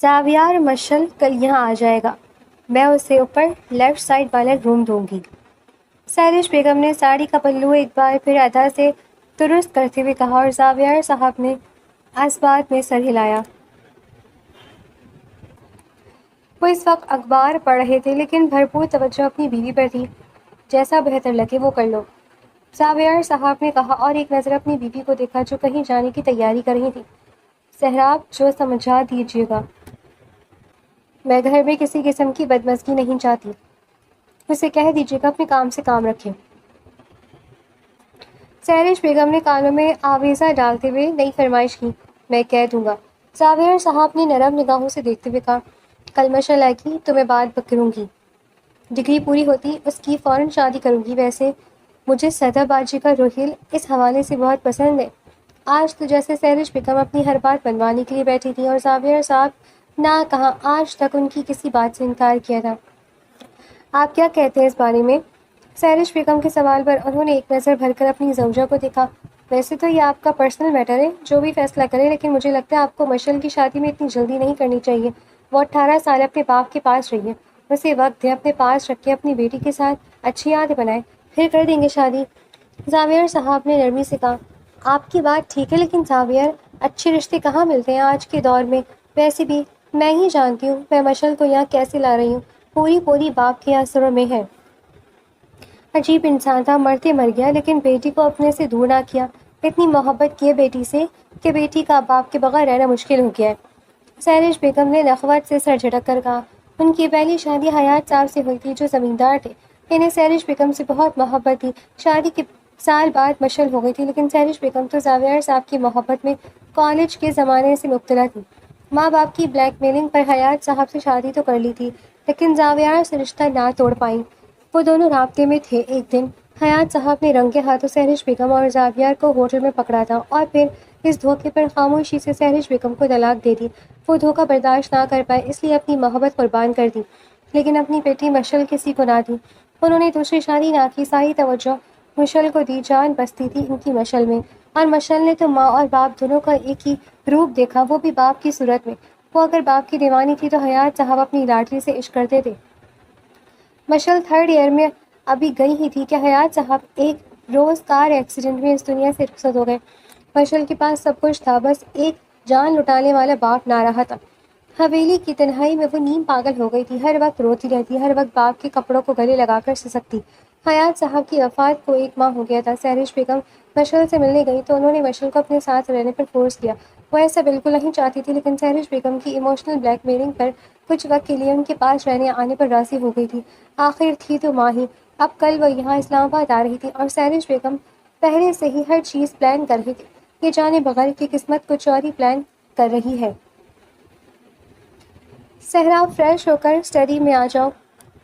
زاویار مشل کل یہاں آ جائے گا، میں اسے اوپر لیفٹ سائڈ والا روم دوں گی۔ سہرش بیگم نے ساڑی کا پلو ایک بار پھر ادا سے درست کرتے ہوئے کہا اور زاویار صاحب نے اسبات میں سر ہلایا۔ وہ اس وقت اخبار پڑھ رہے تھے لیکن بھرپور توجہ اپنی بیوی پر تھی۔ جیسا بہتر لگے وہ کر لو، زاویار صاحب نے کہا اور ایک نظر اپنی بیوی کو دیکھا جو کہیں جانے کی تیاری کر رہی تھی۔ سہراب جو سمجھا دیجیے گا، میں گھر میں کسی قسم کی بدمزگی نہیں چاہتی، اسے کہہ دیجیے گا اپنے کام سے کام رکھے۔ سہرش بیگم نے کانوں میں آویزہ ڈالتے ہوئے نئی فرمائش کی، میں کہہ دوں گا۔ زاویار صاحب نے نرم نگاہوں سے دیکھتے ہوئے کہا، کل مشل آئے گی تو میں بات کروں گی، ڈگری پوری ہوتی اس کی فوراً شادی کروں گی۔ ویسے مجھے سدا باجی کا روحیل اس حوالے سے بہت پسند ہے۔ آج تو جیسے سہرش بیگم اپنی ہر بات منوانے کے لیے بیٹھی تھی اور زاویار صاحب نہ کہاں آج تک ان کی کسی بات سے انکار کیا تھا۔ آپ کیا کہتے ہیں اس بارے میں؟ سہرش بیگم کے سوال پر انہوں نے ایک نظر بھر کر اپنی زوجہ کو دیکھا۔ ویسے تو یہ آپ کا پرسنل میٹر ہے، جو بھی فیصلہ کریں، لیکن مجھے لگتا ہے آپ کو مشل کی شادی میں اتنی جلدی نہیں کرنی چاہیے۔ وہ 18 سال اپنے باپ کے پاس رہی ہے، اسے وقت دیں، اپنے پاس رکھ کے اپنی بیٹی کے ساتھ اچھی یادیں بنائے، پھر کر دیں گے شادی۔ زاویار صاحب نے نرمی سے کہا، آپ کی بات ٹھیک ہے لیکن زاویار، اچھے رشتے کہاں ملتے ہیں آج کے دور میں؟ ویسے بھی میں ہی جانتی ہوں میں مشل کو یہاں کیسے لا رہی ہوں، پوری باپ کے اثروں میں ہے۔ عجیب انسان تھا، مرتے مر گیا لیکن بیٹی کو اپنے سے دور نہ کیا۔ اتنی محبت کی ہے بیٹی سے کہ بیٹی کا باپ کے بغیر رہنا مشکل ہو گیا ہے۔ سہرش بیگم نے نخوت سے سر جھٹک کر کہا، ان کی پہلی شادی حیات صاحب سے ہوئی تھی جو زمیندار تھے۔ انہیں سہرش بیگم سے بہت محبت تھی۔ شادی کے سال بعد مشل ہو گئی تھی لیکن سہرش بیگم تو زاویار صاحب کی محبت میں کالج کے زمانے سے مبتلا تھی۔ ماں باپ کی بلیک میلنگ پر حیات صاحب سے شادی تو کر لی تھی لیکن زاویار سے رشتہ نہ توڑ پائیں۔ وہ دونوں رابطے میں تھے۔ ایک دن حیات صاحب نے رنگے ہاتھوں سہرش بیگم اور زاویار کو ہوٹل میں پکڑا تھا اور پھر اس دھوکے پر خاموشی سے سہرش بیگم کو طلاق دے دی۔ وہ دھوکہ برداشت نہ کر پائے اس لیے اپنی محبت قربان کر دی لیکن اپنی بیٹی مشل کسی کو نہ دی۔ انہوں نے دوسری شادی نہ کی، ساری توجہ مشل کو دی، جان بستی تھی ان کی مشل میں، اور مشل نے تو ماں اور باپ دونوں کا ایک ہی روپ دیکھا، وہ بھی باپ کی صورت میں۔ وہ اگر باپ کی دیوانی تھی تو حیات صاحب اپنی لاڈلی سے عشق کرتے تھے۔ مشل 3rd ایئر میں ابھی گئی ہی تھی کہ حیات صاحب ایک روز کار ایکسیڈنٹ میں اس دنیا سے رخصت ہو گئے۔ مشل کے پاس سب کچھ تھا، بس ایک جان لٹانے والا باپ نہ رہا تھا۔ حویلی کی تنہائی میں وہ نیم پاگل ہو گئی تھی، ہر وقت روتی رہتی، ہر وقت باپ کے کپڑوں کو گلے لگا کر سسکتی۔ حیات صاحب کی وفات کو 1 ماہ ہو گیا تھا۔ سہرش بیگم مشل سے ملنے گئی تو انہوں نے مشل کو اپنے ساتھ رہنے پر فورس کیا۔ وہ ایسا بالکل نہیں چاہتی تھی لیکن سہرش بیگم کی ایموشنل بلیک میلنگ پر کچھ وقت کے لیے ان کے پاس رہنے آنے پر راضی ہو گئی تھی۔ آخر تھی تو ماں ہی۔ اب کل وہ یہاں اسلام آباد آ رہی تھی اور سہرش بیگم پہلے سے ہی ہر چیز پلان کر رہی تھی، یہ جانے بغیر کہ قسمت کچھ اور ہی پلان کر رہی ہے۔ سہراب فریش ہو کر اسٹڈی میں آ جاؤ،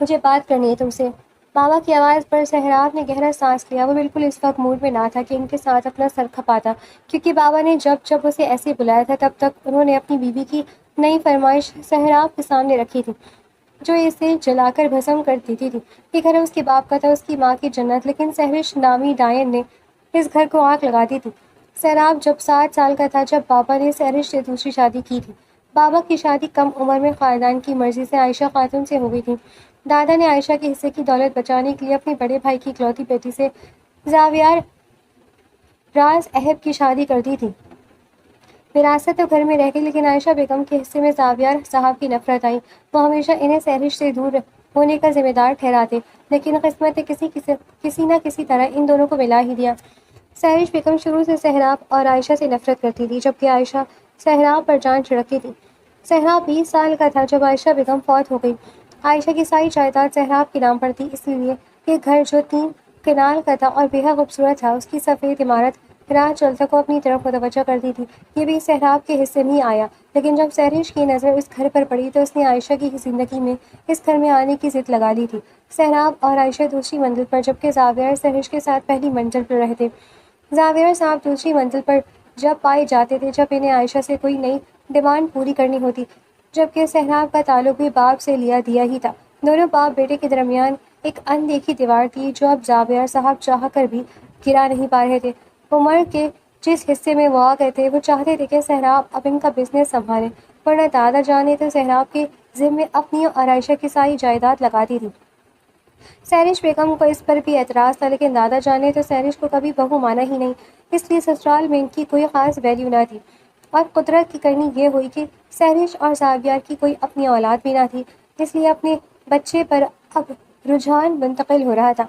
مجھے بات کرنی ہے تم سے۔ بابا کی آواز پر سہراب نے گہرا سانس لیا۔ وہ بالکل اس وقت موڈ میں نہ تھا کہ ان کے ساتھ اپنا سر کھپاتا، کیونکہ بابا نے جب اسے ایسے بلایا تھا تب تک انہوں نے اپنی بیوی کی نئی فرمائش سہراب کے سامنے رکھی تھی جو اسے جلا کر بھسم کر دیتی تھی۔ یہ گھر اس کے باپ کا تھا، اس کی ماں کی جنت، لیکن سہرش نامی ڈائن نے اس گھر کو آگ لگا دی تھی۔ سہراب جب 7 سال کا تھا جب بابا نے سہرش سے دوسری شادی کی تھی۔ بابا کی شادی کم عمر میں خاندان کی مرضی سے عائشہ خاتون سے ہو گئی تھی۔ دادا نے عائشہ کے حصے کی دولت بچانے کے لیے اپنے بڑے بھائی کی اکلوتی بیٹی سے زاویار راز اہب کی شادی کر دی تھی۔ وراثت تو گھر میں رہ گئی لیکن عائشہ بیگم کے حصے میں زاویار صاحب کی نفرت آئی۔ وہ ہمیشہ انہیں سہرش سے دور ہونے کا ذمہ دار ٹھہراتے لیکن قسمت نے کسی نہ کسی طرح ان دونوں کو ملا ہی دیا۔ سہرش بیگم شروع سے سہراب اور عائشہ سے نفرت کرتی تھی جبکہ عائشہ سہراب پر جان چھڑکتی تھی۔ سہراب 20 سال کا تھا جب عائشہ بیگم فوت ہو گئی۔ عائشہ کی ساری جائیداد سہراب کے نام پر تھی، اس لیے یہ گھر جو 3 کنال کا تھا اور بے حد خوبصورت تھا، اس کی سفید عمارت راہ چلتا کو اپنی طرف متوجہ کرتی تھی۔ یہ بھی سہراب کے حصے میں ہی آیا لیکن جب سہرش کی نظر اس گھر پر پڑی تو اس نے عائشہ کی زندگی میں اس گھر میں آنے کی ضد لگا لی تھی۔ سہراب اور عائشہ دوسری منزل پر جبکہ زاویار سہرش کے ساتھ پہلی منزل پر رہتے۔ زاویار صاحب دوسری منزل پر جب پائے جاتے تھے جب انہیں عائشہ سے کوئی نئی ڈیمانڈ پوری کرنی ہوتی، جبکہ سہراب کا تعلق بھی باپ سے لیا دیا ہی تھا۔ دونوں باپ بیٹے کے درمیان ایک اندیکھی دیوار تھی جو اب زاویار صاحب چاہ کر بھی گرا نہیں پا رہے تھے۔ عمر کے جس حصے میں وہ آ گئے تھے وہ چاہتے تھے کہ سہراب اب ان کا بزنس سنبھالیں ورنہ دادا جان نے تو سہراب کے ذمے اپنی اور عائشہ کی ساری جائیداد لگا دی تھی۔ سہرش بیگم کو اس پر بھی اعتراض تھا، لیکن دادا جان نے تو سہرش کو کبھی بہو مانا ہی نہیں، اس لیے سسرال میں ان کی کوئی خاص ویلیو نہ تھی۔ اور قدرت کی کرنی یہ ہوئی کہ سہرش اور زاویار کی کوئی اپنی اولاد بھی نہ تھی، اس لیے اپنے بچے پر اب رجحان منتقل ہو رہا تھا۔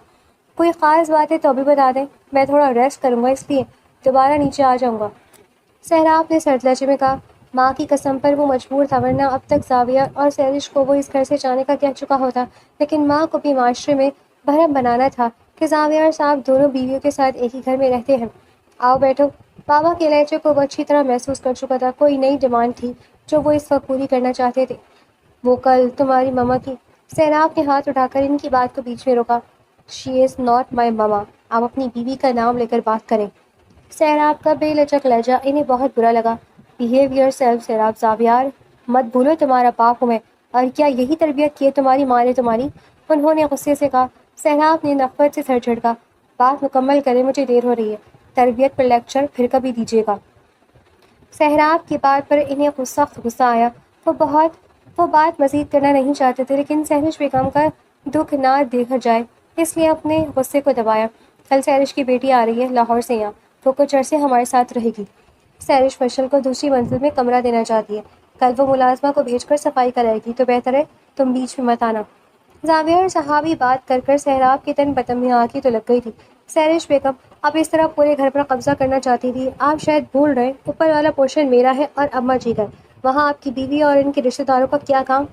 کوئی خاص بات ہے تو بھی بتا دیں، میں تھوڑا ریسٹ کروں گا، اس لیے دوبارہ نیچے آ جاؤں گا۔ سہراب نے سرد لہجے میں کہا۔ ماں کی قسم پر وہ مجبور تھا، ورنہ اب تک زاویہ اور سہرش کو وہ اس گھر سے جانے کا کہہ چکا ہوتا، لیکن ماں کو بھی معاشرے میں بھرم بنانا تھا کہ زاویہ صاحب دونوں بیویوں کے ساتھ ایک ہی گھر میں رہتے ہیں۔ آؤ بیٹھو۔ بابا کے لہجے کو وہ اچھی طرح محسوس کر چکا تھا، کوئی نئی ڈیمانڈ تھی جو وہ اس وقت پوری کرنا چاہتے تھے۔ وہ کل تمہاری ماما کی۔ سہراب نے ہاتھ اٹھا کر ان کی بات کو بیچ میں روکا۔ شی از ناٹ مائی ماما، آپ اپنی بیوی کا نام لے کر بات کریں۔ سہراب کا بے لچک لہجہ انہیں بہت برا لگا۔ بہیو یور سیلف سہراب زاویار، مت بھولو تمہارا باپ ہوں میں، اور کیا یہی تربیت کی ہے تمہاری ماں نے تمہاری؟ انہوں نے غصے سے کہا۔ سہراب نے نفرت سے سر جھٹکا۔ بات مکمل کریں، مجھے دیر ہو رہی ہے۔ تربیت پر لیکچر پھر کبھی دیجیے گا۔ سہراب کی بات پر انہیں سخت غصہ آیا۔ وہ بات مزید کرنا نہیں چاہتے تھے، لیکن سہرش بیگم کا دکھ نہ دیکھا جائے اس لیے اپنے غصے کو دبایا۔ کل سہرش کی بیٹی آ رہی ہے لاہور سے یہاں، وہ کچھ عرصے ہمارے ساتھ رہے گی۔ سہرش فشل کو دوسری منزل میں کمرہ دینا چاہتی ہے، کل وہ ملازمہ کو بھیج کر صفائی کرائے گی، تو بہتر ہے تم بیچ میں مت آنا۔ زاویہ صحابی بات کر کر سہراب کے تن بتم یہاں کی تو لگ گئی تھی۔ سہرش بیگم اب اس طرح پورے گھر پر قبضہ کرنا چاہتی تھی۔ آپ شاید بھول رہے، اوپر والا پورشن میرا ہے اور اماں جی کا، وہاں آپ کی بیوی اور ان کے رشتہ داروں کا کیا کام؟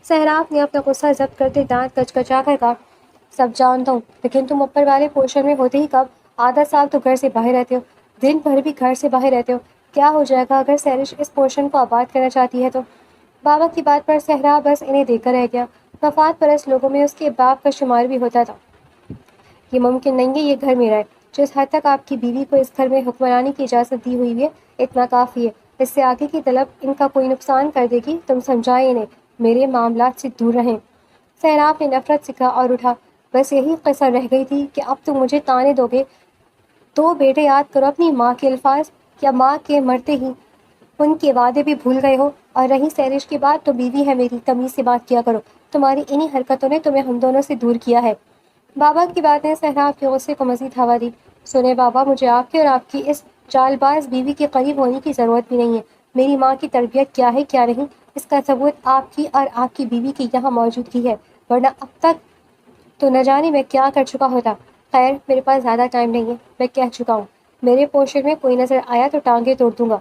سہراب نے اپنا غصہ ضبط کرتے دانت کچکچا کر کہا۔ سب جانتا ہوں، لیکن تم اوپر والے پورشن میں ہوتے ہی کب؟ آدھا سال تو گھر سے باہر رہتے ہو، دن بھر بھی گھر سے باہر رہتے ہو۔ کیا ہو جائے گا اگر سہرش اس پورشن کو آباد کرنا چاہتی ہے تو؟ بابا کی بات پر صحرا بس انہیں دیکھ کر رہ گیا۔ مفاد پرست لوگوں میں اس کے باپ کا شمار بھی ہوتا تھا۔ یہ ممکن نہیں ہے، یہ گھر میرا ہے۔ جس حد تک آپ کی بیوی کو اس گھر میں حکمرانی کی اجازت دی ہوئی ہے، اتنا کافی ہے۔ اس سے آگے کی طلب ان کا کوئی نقصان کر دے گی، تم سمجھائیں انہیں، میرے معاملات سے دور رہیں۔ سہراب نے نفرت سے کہا اور اٹھا۔ بس یہی قصر رہ گئی تھی کہ اب تم مجھے تانے دو گے۔ تو بیٹے یاد کرو اپنی ماں کے الفاظ، یا ماں کے مرتے ہی ان کے وعدے بھی بھول گئے ہو؟ اور رہی سہرش کی بات، تو بیوی ہے میری، تمیز سے بات کیا کرو، تمہاری انہی حرکتوں نے تمہیں ہم دونوں سے دور کیا ہے۔ بابا کی بات نے سہراب کے غصے کو مزید ہوا دی۔ سنیں بابا، مجھے آپ کی اور آپ کی اس چال باز بیوی کے قریب ہونے کی ضرورت بھی نہیں ہے۔ میری ماں کی تربیت کیا ہے کیا نہیں، اس کا ثبوت آپ کی اور آپ کی بیوی کی یہاں موجودگی ہے، ورنہ اب تک تو نہ جانے میں کیا کر چکا ہوتا۔ خیر، میرے پاس زیادہ ٹائم نہیں ہے، میں کہہ چکا ہوں، میرے پورشن میں کوئی نظر آیا تو ٹانگیں توڑ دوں گا۔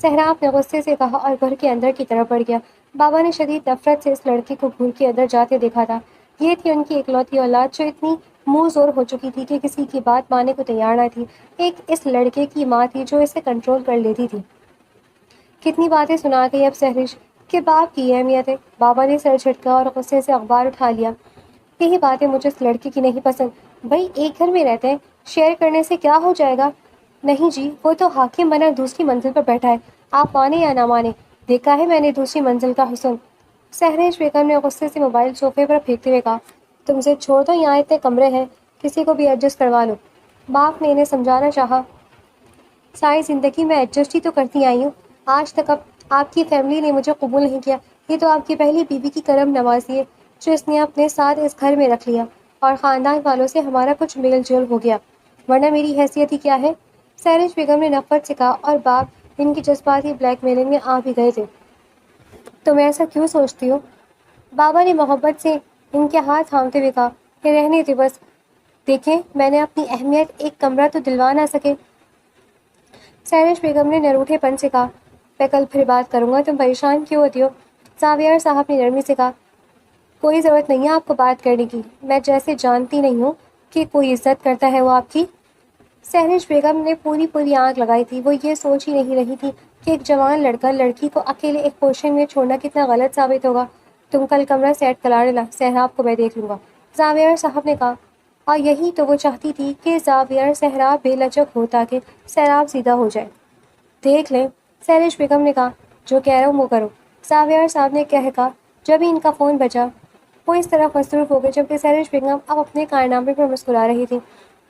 سہراب نے غصے سے کہا اور گھر کے اندر کی طرف بڑھ گیا۔ بابا نے شدید نفرت سے اس لڑکے کو گھور کے اندر جاتے دیکھا تھا۔ یہ تھی ان کی اکلوتی اولاد جو اتنی منہ زور ہو چکی تھی کہ کسی کی بات ماننے کو تیار نہ تھی۔ ایک اس لڑکے کی ماں تھی جو اسے کنٹرول کر لیتی تھی۔ کتنی باتیں سنا گئی اب سہرش کہ باپ کی اہمیت ہے۔ بابا نے سر جھٹکا اور غصے سے اخبار اٹھا لیا۔ یہی باتیں مجھے اس لڑکے کی نہیں پسند۔ بھائی ایک گھر میں رہتے ہیں، شیئر کرنے سے کیا ہو جائے گا؟ نہیں جی، وہ تو حاکم بنا دوسری منزل پر بیٹھا ہے، آپ مانے یا نہ مانے، دیکھا ہے میں نے دوسری منزل کا حسن۔ سہرش بیگم نے غصے سے موبائل صوفے پر پھینکتے ہوئے کہا۔ تم سے چھوڑ دو، یہاں اتنے کمرے ہیں، کسی کو بھی ایڈجسٹ کروا لو۔ باپ نے انہیں سمجھانا چاہا۔ ساری زندگی میں ایڈجسٹ ہی تو کرتی آئی ہوں، آج تک اب آپ کی فیملی نے مجھے قبول نہیں کیا۔ یہ تو آپ کی پہلی بیوی کی کرم نوازی ہے جو اس نے اپنے ساتھ اس گھر میں رکھ لیا، اور خاندان والوں سے ہمارا کچھ میل جول ہو گیا، ورنہ میری حیثیت ہی کیا ہے؟ سہرش بیگم نے نفرت سے کہا، اور باپ ان کی جذباتی بلیک میلنگ میں آ بھی گئے تھے۔ تم ایسا کیوں سوچتی ہو؟ بابا نے محبت سے ان کے ہاتھ تھامتے ہوئے کہا کہ رہنے دے بس، دیکھیں میں نے اپنی اہمیت ایک کمرہ تو دلوا نہ سکے۔ سہرش بیگم نے نروٹھے پن سے کہا، میں کل پھر بات کروں گا، تم پریشان کیوں ہوتی ہو؟ زاویہ صاحب نے نرمی سے کہا، کوئی ضرورت نہیں ہے آپ کو بات کرنے کی، میں جیسے جانتی نہیں ہوں کہ کوئی عزت کرتا ہے وہ آپ کی۔ سہرش بیگم نے پوری آنکھ لگائی تھی، وہ یہ سوچ ہی نہیں رہی تھی کہ ایک جوان لڑکا لڑکی کو اکیلے ایک پورشن میں چھوڑنا کتنا غلط ثابت ہوگا۔ تم کل کمرہ سیٹ کرا لینا، سہراب کو میں دیکھ لوں گا، زاویہ صاحب نے کہا۔ اور یہی تو وہ چاہتی تھی کہ زاویہ سہراب بے لچک ہو تاکہ سہراب سیدھا ہو جائے۔ دیکھ لیں، سہرش بیگم نے کہا، جو کہہ رہا ہوں وہ کرو، زاویہ صاحب نے کہہ کہا۔ جب ہی ان کا فون بجا، وہ اس طرح مصروف ہو گئے جبکہ سہرش بیگم اب اپنے کارنامے پر مسکرا رہی تھی۔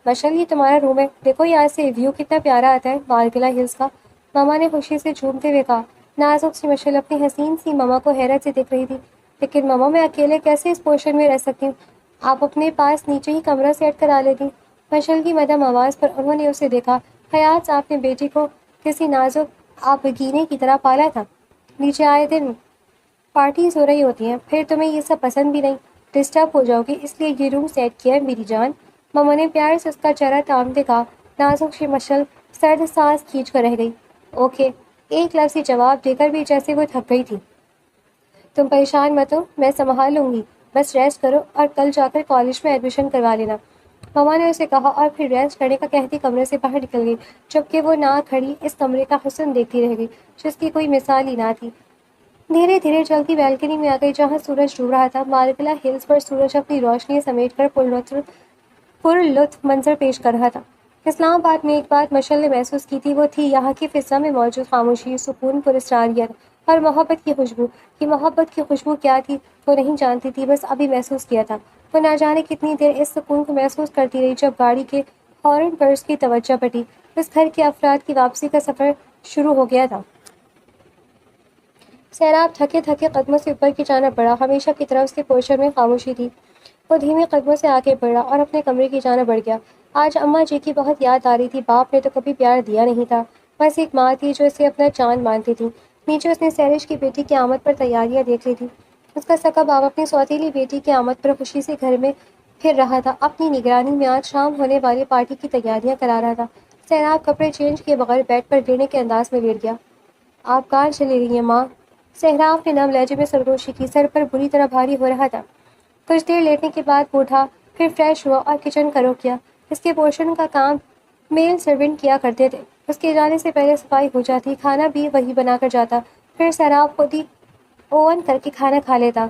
مشل، یہ تمہارا روم ہے، دیکھو یہاں سے ویو کتنا پیارا آتا ہے، والگلا ہلز کا، ماما نے خوشی سے جھومتے ہوئے کہا۔ نازک سی مشل اپنی حسین سی ماما کو حیرت سے دیکھ رہی تھی. لیکن ماما میں اکیلے کیسے اس پورشن میں رہ سکتی ہوں؟ آپ اپنے پاس نیچے ہی کمرہ سیٹ کرا لیتی. مشل کی مدھم آواز پر انہوں نے اسے دیکھا. حیات صاحب نے بیٹی کو کسی نازک آبگینے کی طرح پالا تھا. نیچے آئے دن پارٹیز ہو رہی ہوتی ہیں، پھر تمہیں یہ سب پسند بھی نہیں، ڈسٹرب ہو جاؤ گی، اس لیے یہ روم سیٹ کیا ہے میری جان. ماما نے پیار سے اس کا چہرہ تامتے کہا. نازک سی مشل سرد سانس کھینچ کر رہ گئی. اوکے، ایک لفظی جواب دے کر بھی جیسے وہ تھک گئی تھی. تم پریشان مت ہو، میں سنبھال لوں گی، بس ریسٹ کرو اور کل جا کر کالج میں ایڈمیشن کروا لینا. ماما نے اسے کہا اور پھر ریسٹ کرنے کا کہتی کمرے سے باہر نکل گئی، جبکہ وہ نہ کھڑی اس کمرے کا حسن دیکھتی رہ گئی جس کی کوئی مثال ہی نہ تھی. دھیرے دھیرے چلتی بالکنی میں آ گئی جہاں سورج ڈوب رہا تھا. مارکلا ہلز پر سورج اپنی روشنی سمیٹ کر پر لطف منظر پیش کر رہا تھا. اسلام آباد میں ایک بات مشل نے محسوس کی تھی، وہ تھی یہاں کی فضا میں موجود خاموشی، سکون، پراسراریت اور محبت کی خوشبو. یہ محبت کی خوشبو کیا تھی وہ نہیں جانتی تھی، بس ابھی محسوس کیا تھا. وہ نہ جانے کتنی دیر اس سکون کو محسوس کرتی رہی جب گاڑی کے ہارن پر اس کی توجہ بٹی. اس گھر کے افراد کی واپسی کا سفر شروع ہو گیا تھا. سیراب تھکے تھکے قدموں سے اوپر کی جانب بڑھا. ہمیشہ کی طرح اس کے پورشن میں خاموشی تھی. وہ دھیمے قدموں سے آگے بڑھا اور اپنے کمرے کی جانب بڑھ گیا. آج اماں جی کی بہت یاد آ رہی تھی. باپ نے تو کبھی پیار دیا نہیں تھا، بس ایک ماں تھی جو اسے اپنا چاند مانتی تھی. نیچے اس نے سیرش کی بیٹی کی آمد پر تیاریاں دیکھ لی تھی. اس کا سگا باپ اپنی سوتیلی بیٹی کی آمد پر خوشی سے گھر میں پھر رہا تھا. اپنی نگرانی میں آج شام ہونے والی پارٹی کی تیاریاں کرا رہا تھا. سیراب کپڑے چینج کیے بغیر بیڈ پر لیٹنے کے انداز میں لیٹ گیا. آپ کہاں چلی رہی ہیں ماں؟ صحرا نے نم لہجے میں سرگوشی کی. سر پر بری طرح بھاری ہو رہا تھا. کچھ دیر لیٹنے کے بعد وہ اٹھا، پھر فریش ہوا اور کچن کا رخ کیا. اس کے پورشن کا کام میل سرونٹ کیا کرتے تھے. اس کے جانے سے پہلے صفائی ہو جاتی، کھانا بھی وہی بنا کر جاتا. پھر سیراب خود ہی اوون کر کے کھانا کھا لیتا.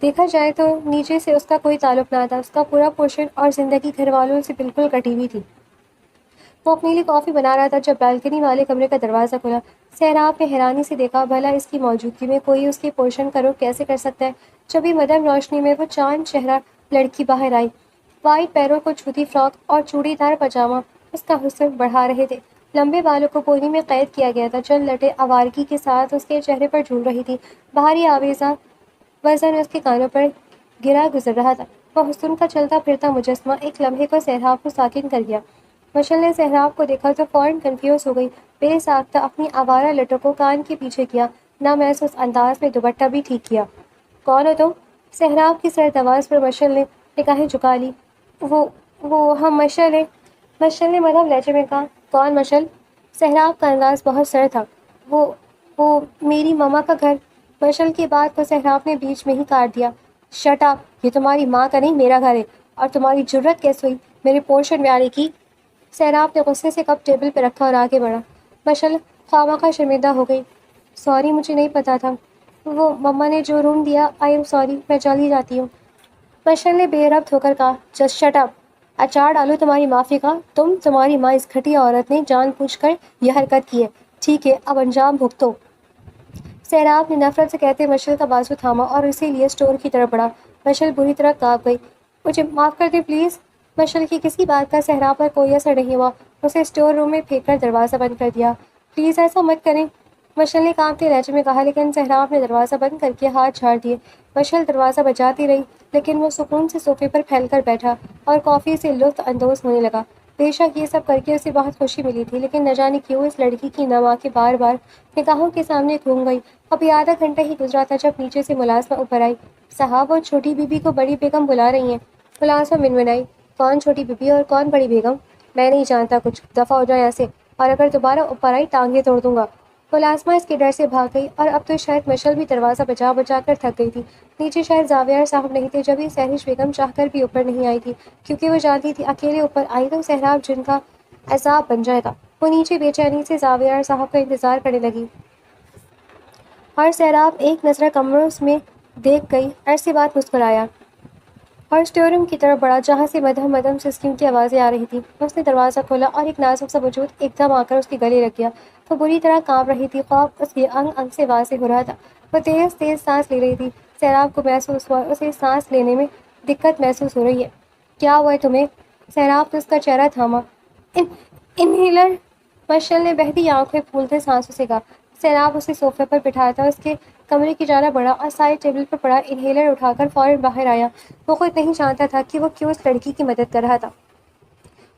دیکھا جائے تو نیچے سے اس کا کوئی تعلق نہ تھا. اس کا پورا پورشن اور زندگی گھر والوں سے بالکل کٹی ہوئی تھی. وہ اپنے لیے کافی بنا رہا تھا جب بالکنی والے کمرے کا دروازہ کھلا. سیراب نے حیرانی سے دیکھا، بھلا اس کی موجودگی میں کوئی اس کے پورشن کا رخ کیسے کر سکتا ہے؟ جبھی مدھم روشنی میں وہ چاند چہرہ لڑکی باہر آئی. وائٹ پیروں کو چھوتی فراک اور چوڑی دار پاجامہ اس کا حسن بڑھا رہے تھے. لمبے بالوں کو پونی میں قید کیا گیا تھا. چند لٹیں آوارگی کے ساتھ اس کے چہرے پر جھول رہی تھی. بھاری آویزہ وزن اس کے کانوں پر گرا گزر رہا تھا. وہ حسن کا چلتا پھرتا مجسمہ ایک لمحے کو سیراب کو ساکن کر گیا. مشل نے سیراب کو دیکھا تو فوراً کنفیوز ہو گئی. بے ساختہ اپنی آوارہ لٹوں کو کان کے پیچھے کیا، نہ محسوس انداز میں دوپٹہ بھی ٹھیک کیا. کون ہو تم؟ سیراب کی سرد آواز پر مشل نے نگاہیں جھکا لی. وہ ہم مشل ہیں. مشل نے مدھم لہجے میں کہا. کون مشل؟ سیراب کا انداز بہت سرد تھا. وہ میری ماما کا گھر. مشل کی بات کو سیراب نے بیچ میں ہی کاٹ دیا. شٹ اپ، یہ تمہاری ماں کا نہیں میرا گھر ہے، اور تمہاری جرت کیسے ہوئی میرے پورشن میں آنے کی؟ سیراب نے غصے سے کپ ٹیبل پہ رکھا اور آگے بڑھا. مشل خواہ شرمندہ ہو گئی. سوری، مجھے نہیں پتا تھا. وہ مما نے جو روم دیا. آئی ایم سوری، میں جلدی جاتی ہوں. مشل نے بے ربط ہو کر کہا. Just shut up. اچار ڈالو تمہاری معافی کا. تمہاری ماں اس گھٹیا عورت نے جان بوجھ کر یہ حرکت کی ہے. ٹھیک ہے، اب انجام بھگتو. سیراب نے نفرت سے کہتے مشل کا بازو تھاما اور اسی لیے اسٹور کی طرف بڑھا. مشل بری طرح کانپ گئی. مجھے معاف کر دیں پلیز. مشل کی کسی بات کا سیراب پر کوئی اثر نہیں ہوا. اسے اسٹور روم میں پھینک کر دروازہ بند کر دیا. پلیز ایسا مت کریں، مشل نے کانپتے لہجے میں کہا، لیکن سیراب نے دروازہ بند کر کے ہاتھ جھاڑ دیے. مشل دروازہ بجاتی رہی، لیکن وہ سکون سے صوفے پر پھیل کر بیٹھا اور کافی سے لطف اندوز ہونے لگا. بے شک یہ سب کر کے اسے بہت خوشی ملی تھی، لیکن نہ جانے کیوں اس لڑکی کی نم آنکھیں بار بار نگاہوں کے سامنے گھوم گئی. ابھی آدھا گھنٹہ ہی گزرا تھا جب نیچے سے ملازمہ اوپر آئی. صاحب، وہ چھوٹی بی بی کو بڑی بیگم بلا رہی ہیں. ملازمہ منمنائی. کون چھوٹی بی بی اور کون بڑی بیگم؟ میں نہیں جانتا کچھ. دفعہ ہو جائے یہاں سے، اور اگر دوبارہ اوپر آئی ٹانگیں توڑ دوں گا. ملازمہ اس کے ڈر سے بھاگ گئی، اور اب تو شاید مشل بھی دروازہ بجا بجا کر تھک گئی تھی. نیچے شاید زاویار صاحب نہیں تھے، جبھی سہرش بیگم چاہ کر بھی اوپر نہیں آئی تھی، کیونکہ وہ جانتی تھی اکیلے اوپر آئی تو سہراب جن کا عذاب بن جائے گا. وہ نیچے بے چینی سے زاویار صاحب کا انتظار کرنے لگی، اور سیراب ایک نظرہ کمروں میں دیکھ گئی. عرصے بعد مسکرایا اور اسٹور روم کی طرف بڑھا جہاں سے مدھم سسکیوں کی آوازیں آ رہی تھیں. اس نے دروازہ کھولا اور ایک نازک سا وجود ایک دم آ کر اس کے گلے لگ گیا. وہ بری طرح کانپ رہی تھی. خوف اس کے انگ انگ سے واضح ہو رہا تھا. وہ تیز تیز سانس لے رہی تھی. سیراب کو محسوس ہوا اسے سانس لینے میں دقت محسوس ہو رہی ہے. کیا ہوا ہے تمہیں؟ سیراب نے اس کا چہرہ تھاما. انہیلر. مشل نے بہتی آنکھیں پھولتے سانسوں سے کہا. سیراب اسے صوفے پر بٹھاتا اس کے کمرے کی جانب بڑھا اور سائڈ ٹیبل پر پڑا انہیلر اٹھا کر فوراً باہر آیا۔ وہ خود نہیں جانتا تھا کہ وہ کیوں اس لڑکی کی مدد کر رہا تھا۔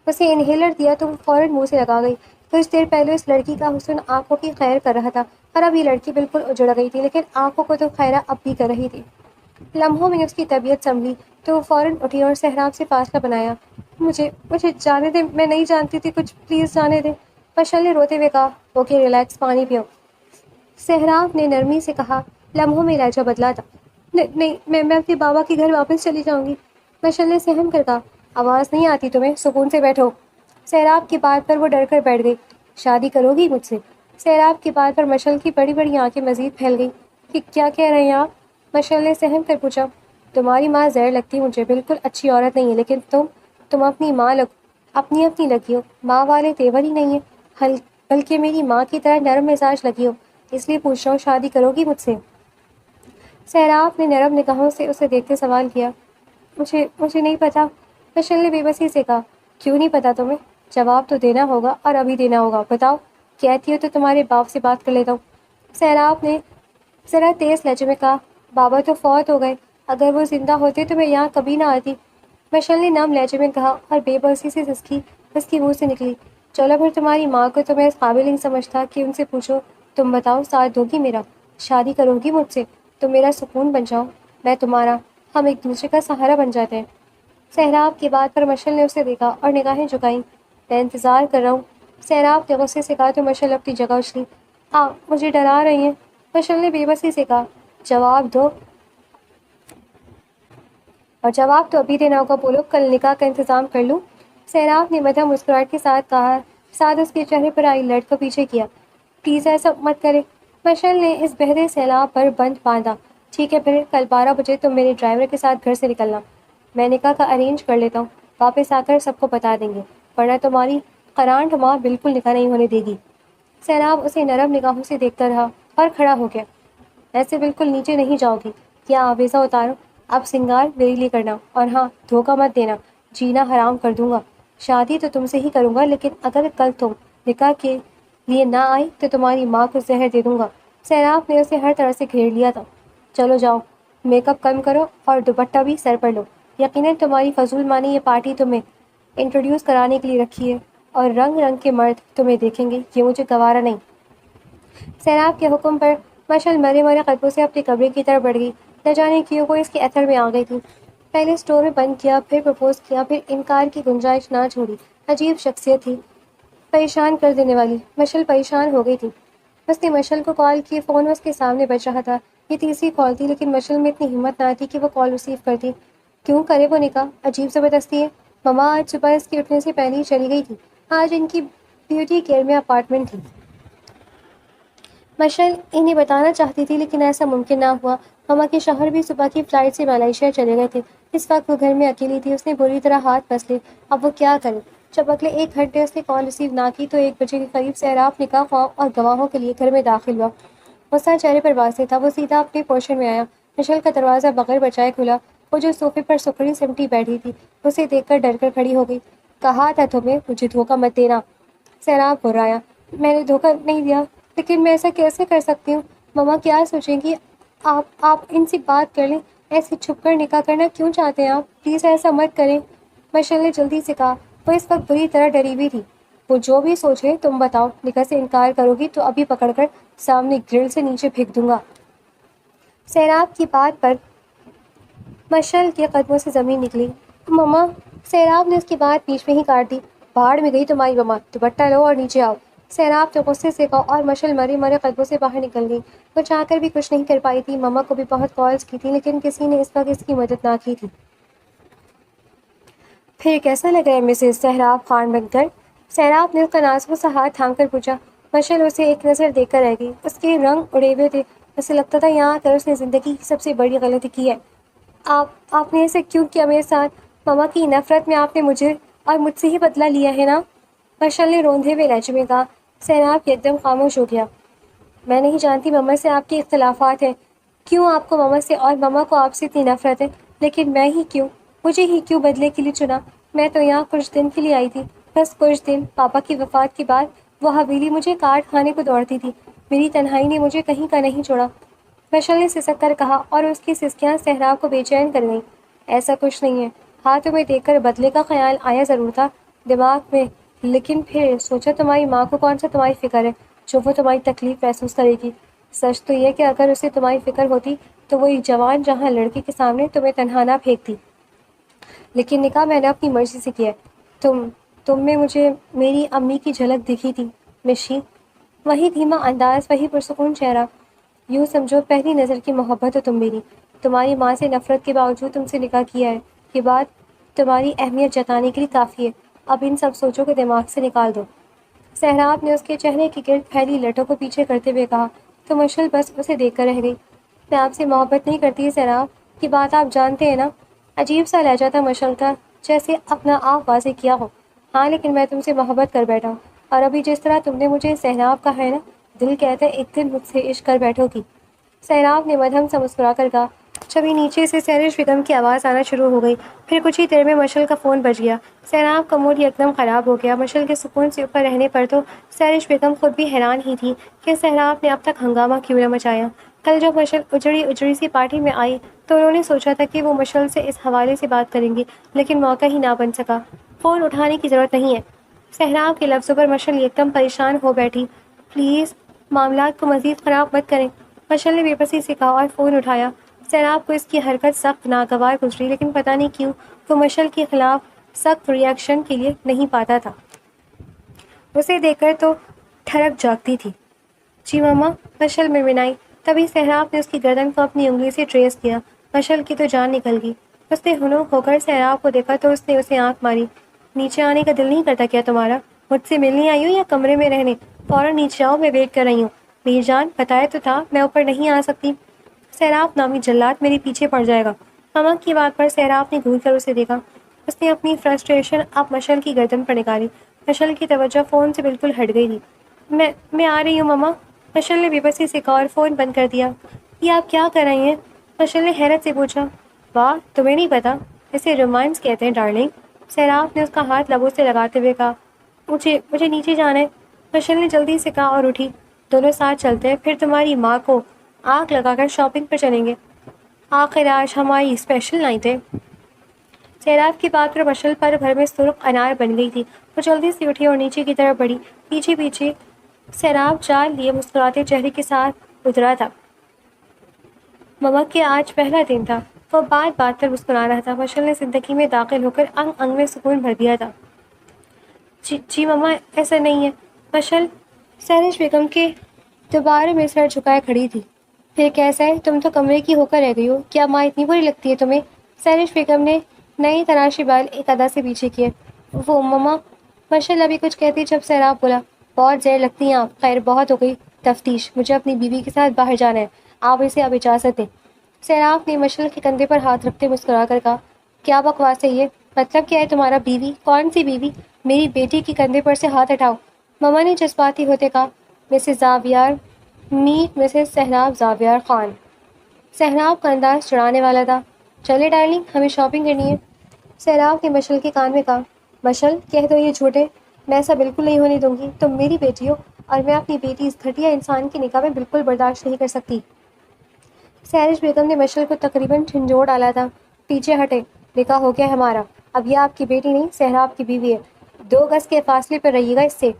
اسے انہیلر دیا تو وہ فوراً منہ سے لگا گئی۔ کچھ دیر پہلے اس لڑکی کا حسن آنکھوں کی خیر کر رہا تھا اور اب یہ لڑکی بالکل اجڑ گئی تھی، لیکن آنکھوں کو تو خیرہ اب بھی کر رہی تھی۔ لمحوں میں اس کی طبیعت سنبھلی تو وہ فوراً اٹھی اور سہراب سے فاصلہ بنایا۔ مجھے جانے دیں، میں نہیں جانتی تھی کچھ، پلیز جانے دیں۔ مشعل نے روتے ہوئے کہا، اوکے ریلیکس، پانی پیو۔ سہراب نے نرمی سے کہا، لمحوں میں لہجہ بدلا تھا۔ نہیں، میں اپنے بابا کے گھر واپس چلی جاؤں گی۔ مشعل نے سہم کر کہا، آواز نہیں آتی تمہیں، سکون سے بیٹھو۔ سہراب کی بات پر وہ ڈر کر بیٹھ گئی۔ شادی کرو گی مجھ سے؟ سہراب کی بات پر مشعل کی بڑی بڑی آنکھیں مزید پھیل گئی کہ کیا کہہ رہے ہیں آپ؟ مشعل نے سہم کر پوچھا، تمہاری ماں زہر لگتی مجھے، بالکل اچھی عورت نہیں ہے، لیکن تم اپنی ماں اپنی لگی ہو، ماں والے تیور ہی نہیں ہے، بلکہ میری ماں کی طرح نرم مزاج لگی ہو، اس لیے پوچھ رہا ہوں، شادی کرو گی مجھ سے؟ سہراب نے نرم نگاہوں سے اسے دیکھتے سوال کیا، مجھے نہیں پتا۔ مشعل نے بے بسی سے کہا، کیوں نہیں پتا تمہیں؟ جواب تو دینا ہوگا اور ابھی دینا ہوگا، بتاؤ۔ کہتی ہو تو تمہارے باپ سے بات کر لیتا ہوں۔ سہراب نے ذرا تیز لہجے میں کہا، بابا تو فوت ہو گئے، اگر وہ زندہ ہوتے تو میں یہاں کبھی نہ آتی۔ مشعل نے نرم لہجے میں کہا اور بے بسی سے اس کی منہ سے نکلی، چلو پھر تمہاری ماں کو تو میں اس قابل نہیں سمجھتا کہ ان سے پوچھو، تم بتاؤ ساتھ دو گی میرا؟ شادی کرو گی مجھ سے؟ تم میرا سکون بن جاؤ، میں تمہارا، ہم ایک دوسرے کا سہارا بن جاتے ہیں۔ سہراب کی بات پر مشعل نے اسے دیکھا اور نگاہیں جھکائیں۔ میں انتظار کر رہا ہوں۔ سہراب نے غصے سے کہا تو مشعل اپنی جگہ اچھلی۔ مجھے ڈرا رہی ہیں، مشعل نے بے بسی سے کہا، جواب دو، اور جواب تو ابھی دینا ہوگا، بولو، کل نکاح کا انتظام کر لوں؟ سہراب نے مدھم مسکراہٹ کے ساتھ کہا، ساتھ اس کے چہرے پر آئی لٹ کو پیچھے کیا، پلیز ایسا مت کرے۔ مشعل نے اس بہرے سیلاب پر بند باندھا، ٹھیک ہے پھر کل 12 بجے تم میرے ڈرائیور کے ساتھ گھر سے نکلنا، میں نکاح کا ارینج کر لیتا ہوں، واپس آ کر سب کو بتا دیں گے، ورنہ تمہاری قرانٹ ماں بالکل نکاح نہیں ہونے دے گی۔ سہراب اسے نرم نگاہوں سے دیکھتا رہا اور کھڑا ہو گیا، ایسے بالکل نیچے نہیں جاؤ گی، کیا آویزہ اتارو، اب سنگار میرے لیے کرنا، اور ہاں دھوکہ مت دینا، جینا حرام کر دوں گا۔ شادی تو تم سے ہی کروں گا، لیکن اگر کل تم نکاح کے لیے نہ آئی تو تمہاری ماں کو زہر دے دوں گا۔ سہراب نے اسے ہر طرح سے گھیر لیا تھا، چلو جاؤ، میک اپ کم کرو اور دوپٹہ بھی سر پر لو، یقیناً تمہاری فضول مانی یہ پارٹی تمہیں انٹروڈیوس کرانے کے لیے رکھی ہے، اور رنگ رنگ کے مرد تمہیں دیکھیں گے، یہ مجھے گوارا نہیں۔ سہراب کے حکم پر مشعل مرے مرے قدموں سے اپنے کمرے کی طرف بڑھ گئی، نہ جانے کیوں وہ اس کے اثر میں آ گئی تھی۔ پہلے اسٹور میں بند کیا، پھر پرپوز کیا، پھر انکار کی گنجائش نہ چھوڑی۔ عجیب شخصیت تھی، پریشان کر دینے والی۔ مشعل پریشان ہو گئی تھی۔ اس نے مشعل کو کال کی، فون اس کے سامنے بج رہا تھا، یہ تیسری کال تھی، لیکن مشعل میں اتنی ہمت نہ تھی کہ وہ کال ریسیو کرتی۔ کیوں کرے وہ نکاح؟ عجیب زبردستی ہے۔ مما آج صبح اس کے اٹھنے سے پہلے ہی چلی گئی تھی، آج ان کی بیوٹی کیئر میں اپارٹمنٹ تھی۔ مشعل انہیں بتانا چاہتی تھی لیکن ایسا ممکن نہ ہوا۔ مما کے شوہر بھی صبح کی فلائٹ سے ملائیشیا چلے گئے تھے، اس وقت وہ گھر میں اکیلی تھی۔ اس نے بری طرح ہاتھ پس لیے، اب وہ کیا کرے؟ جب اگلے 1 گھنٹے اس نے کال ریسیو نہ کی تو 1 بجے کے قریب سہراب نکاح خواہوں اور گواہوں کے لیے گھر میں داخل ہوا۔ غصہ چہرے پر واضح تھا، وہ سیدھا اپنے پورشن میں آیا۔ مشعل کا دروازہ بغیر بجائے کھلا، وہ جو صوفے پر سکڑی سمٹی بیٹھی تھی اسے دیکھ کر ڈر کر کھڑی ہو گئی۔ کہا تھا تمہیں مجھے دھوکہ مت دینا۔ سہراب گھبرایا، میں نے دھوکہ نہیں دیا، لیکن میں ایسا کیسے کر سکتی ہوں؟ مما کیا سوچیں گی؟ آپ ان سے بات کر لیں، ایسے چھپ کر نکاح کرنا کیوں چاہتے ہیں آپ؟ پلیز ایسا مت کریں۔ مشعل نے جلدی سے کہا، وہ اس وقت بری طرح ڈری ہوئی تھی۔ وہ جو بھی سوچے تم بتاؤ، نکاح سے انکار کرو گی تو ابھی پکڑ کر سامنے گرل سے نیچے پھینک دوں گا۔ سہراب کی بات پر مشعل کے قدموں سے زمین نکلی۔ مما، سہراب نے اس کی بات بیچ میں ہی کاٹ دی، بھاڑ میں گئی تمہاری مما، دوپٹہ لو اور نیچے آؤ۔ سہراب تو غصے سے کہا اور مشعل مرے مرے قدموں سے باہر نکل گئی۔ وہ چاہ کر بھی کچھ نہیں کر پائی تھی، مما کو بھی بہت کالز کی تھی لیکن کسی نے اس وقت اس کی مدد نہ کی تھی۔ پھر کیسا لگ رہا ہے مسز سہراب خان بن کر؟ سہراب نے اس کا نازک سا ہاتھ تھام کر پوچھا۔ مشعل اسے ایک نظر دیکھ کر رہ گئی، اس کے رنگ اڑے ہوئے تھے، اسے لگتا تھا یہاں آ کر اس نے زندگی کی سب سے بڑی غلطی کی ہے۔ آپ نے ایسے کیوں کیا میرے ساتھ؟ مما کی نفرت میں آپ نے مجھے اور مجھ سے ہی بدلہ لیا ہے نا؟ مشعل نے روندے ہوئے لہجے میں کہا۔ سہراب ایک دم خاموش ہو گیا۔ میں نہیں جانتی مما سے آپ کے اختلافات ہیں، کیوں آپ کو مما سے اور مما کو آپ سے اتنی نفرت ہے، لیکن مجھے ہی کیوں بدلے کے لیے چنا؟ میں تو یہاں کچھ دن کے لیے آئی تھی، بس کچھ دن۔ پاپا کی وفات کے بعد وہ حویلی مجھے کاٹ کھانے کو دوڑتی تھی، میری تنہائی نے مجھے کہیں کا نہیں چھوڑا، مشل نے سسک کر کہا اور اس کی سسکیاں صحرا کو بے چین کر گئیں۔ ایسا کچھ نہیں ہے، ہاں تمہیں دیکھ کر بدلے کا خیال آیا ضرور تھا دماغ میں، لیکن پھر سوچا تمہاری ماں کو کون سا تمہاری فکر ہے جو وہ تمہاری تکلیف محسوس کرے گی۔ سچ تو یہ کہ اگر اسے تمہاری فکر ہوتی تو وہی جوان جہاں لڑکی کے سامنے تمہیں تنہا نہ پھینکتی، لیکن نکاح میں نے اپنی مرضی سے کیا ہے۔ تم میں مجھے میری امی کی جھلک دکھی تھی مشی، وہی دھیما انداز، وہی پرسکون چہرہ۔ یوں سمجھو پہلی نظر کی محبت ہو تم میری، تمہاری ماں سے نفرت کے باوجود تم سے نکاح کیا ہے، یہ بات تمہاری اہمیت جتانے کے لیے کافی ہے۔ اب ان سب سوچوں کو دماغ سے نکال دو۔ سہراب نے اس کے چہرے کی گرد پھیلی لٹوں کو پیچھے کرتے ہوئے کہا تو مشل بس اسے دیکھ کر رہ گئی۔ میں آپ سے محبت نہیں کرتی سہراب، کی بات آپ جانتے ہیں نا؟ عجیب سا لہجہ تھا مشل کا، جیسے اپنا آپ واضح کیا ہو۔ ہاں لیکن میں تم سے محبت کر بیٹھا ہوں، اور ابھی جس طرح تم نے مجھے سہراب کہا ہے نا، دل کہتا ہے ایک دن مجھ سے عشق کر بیٹھو گی۔ سہراب نے مدھم سا مسکرا کر کہا۔ جبھی نیچے سے سہرش بیگم کی آواز آنا شروع ہو گئی، پھر کچھ ہی دیر میں مشل کا فون بج گیا۔ سہراب کا موڈ یکدم خراب ہو گیا۔ مشل کے سکون سے اوپر رہنے پر تو سہرش بیگم خود بھی حیران ہی تھی کہ سہراب نے اب تک ہنگامہ کیوں نہ مچایا۔ کل جب مشل اجڑی سی پارٹی میں آئی تو انہوں نے سوچا تھا کہ وہ مشل سے اس حوالے سے بات کریں گی، لیکن موقع ہی نہ بن سکا۔ فون اٹھانے کی ضرورت نہیں ہے۔ سہراب کے لفظوں پر مشل یکدم پریشان ہو بیٹھی۔ پلیز معاملات کو مزید خراب مت کریں، مشل نے بے بسی سے کہا اور فون اٹھایا۔ سہراب کو اس کی حرکت سخت ناگوار گزری، لیکن پتہ نہیں کیوں وہ مشل کے خلاف سخت ری ایکشن کے لیے نہیں پاتا تھا۔ اسے دیکھ کر تو ٹھڑک جاگتی تھی۔ جی ماما، مشل منمنائی۔ تبھی سہراب نے اس کی گردن کو اپنی انگلی سے ٹریس کیا۔ مشل کی تو جان نکل گئی۔ اس نے ہنوک ہو کر سہراب کو دیکھا تو اس نے اسے آنکھ ماری۔ نیچے آنے کا دل نہیں کرتا کیا تمہارا؟ مجھ سے ملنے آئی ہو یا کمرے میں رہنے؟ فوراً نیچے آؤ، میں ویٹ کر رہی ہوں۔ میر جان، بتایا تو تھا میں اوپر نہیں آ سکتی، سہراب نامی جلاد میرے پیچھے پڑ جائے گا۔ ماما کی بات پر سہراب نے گھور کر اسے دیکھا۔ اس نے اپنی فرسٹریشن اب مشل کی گردن پر نکالی۔ مشل کی توجہ فون سے بالکل ہٹ گئی تھی۔ میں آ رہی ہوں ماما، مشل نے بے بسی سے کہا اور فون بند کر دیا۔ یہ آپ کیا کر رہی ہیں؟ مشل نے حیرت سے پوچھا۔ واہ، تمہیں نہیں پتا، اسے رومانس کہتے ہیں ڈارلنگ، سہراب نے اس کا ہاتھ لبوں سے لگاتے ہوئے کہا۔ مجھے نیچے جانا ہے، مشل نے جلدی سے کہا اور اٹھی۔ دونوں ساتھ چلتے ہیں، پھر تمہاری ماں کو آنکھ لگا کر شاپنگ پر چلیں گے۔ آخر آج ہماری اسپیشل نائٹ ہے۔ سہراب کی بات پر مشل پر بھر میں سرخ انار بن گئی تھی۔ وہ جلدی سے اٹھی اور نیچے کی طرف بڑھی۔ پیچھے پیچھے سہراب چال لیے مسکراتے چہرے کے ساتھ اترا تھا۔ مما کے آج پہلا دن تھا، وہ بات بات پر مسکرا رہا تھا۔ مشل نے زندگی میں داخل ہو کر انگ انگ میں سکون بھر دیا تھا۔ جی مما، ایسا نہیں ہے مشل، سہرش بیگم کے دوبارہ میں سر جھکائے کھڑی تھی۔ پھر کیسا ہے؟ تم تو کمرے کی ہو کر رہ گئی ہو، کیا ماں اتنی بری لگتی ہے تمہیں؟ سہرش بیگم نے نئی تراشی بال ایک ادا سے پیچھے کیے۔ وہ مما، مشل ابھی کچھ کہتی جب سہراب بولا، بہت زیر لگتی ہیں آپ، خیر بہت ہو گئی تفتیش، مجھے اپنی بیوی کے ساتھ باہر جانا ہے، آپ اسے اب اجازت دیں۔ سہراب نے مشل کے کندھے پر ہاتھ رکھتے مسکرا کر کہا، کیا بکواس ہے یہ؟ مطلب کیا ہے تمہارا؟ بیوی؟ کون سی بیوی؟ میری بیٹی کے کندھے پر سے ہاتھ ہٹاؤ، مما نے جذباتی ہوتے کہا۔ Mrs Zaviyar, meet Mrs Sohrab Zaviyar Khan. Sohrab کا انداز چڑھانے والا تھا۔ چلے ڈارلنگ، ہمیں شاپنگ کرنی ہے، سہراب نے مشل کے کان میں کہا۔ مشل، کہہ دو یہ جھوٹے، میں ایسا بالکل نہیں ہونے دوں گی، تم میری بیٹی ہو اور میں اپنی بیٹی اس گھٹیا انسان کی نکاح میں بالکل برداشت نہیں کر سکتی۔ سہرش بیگم نے مشل کو تقریباً جھنجھوڑ ڈالا تھا۔ پیچھے ہٹے، نکاح ہو گیا ہمارا، اب یہ آپ کی بیٹی نہیں سہراب کی بیوی ہے، 2 گز کے فاصلے پر رہیے گا اس سے۔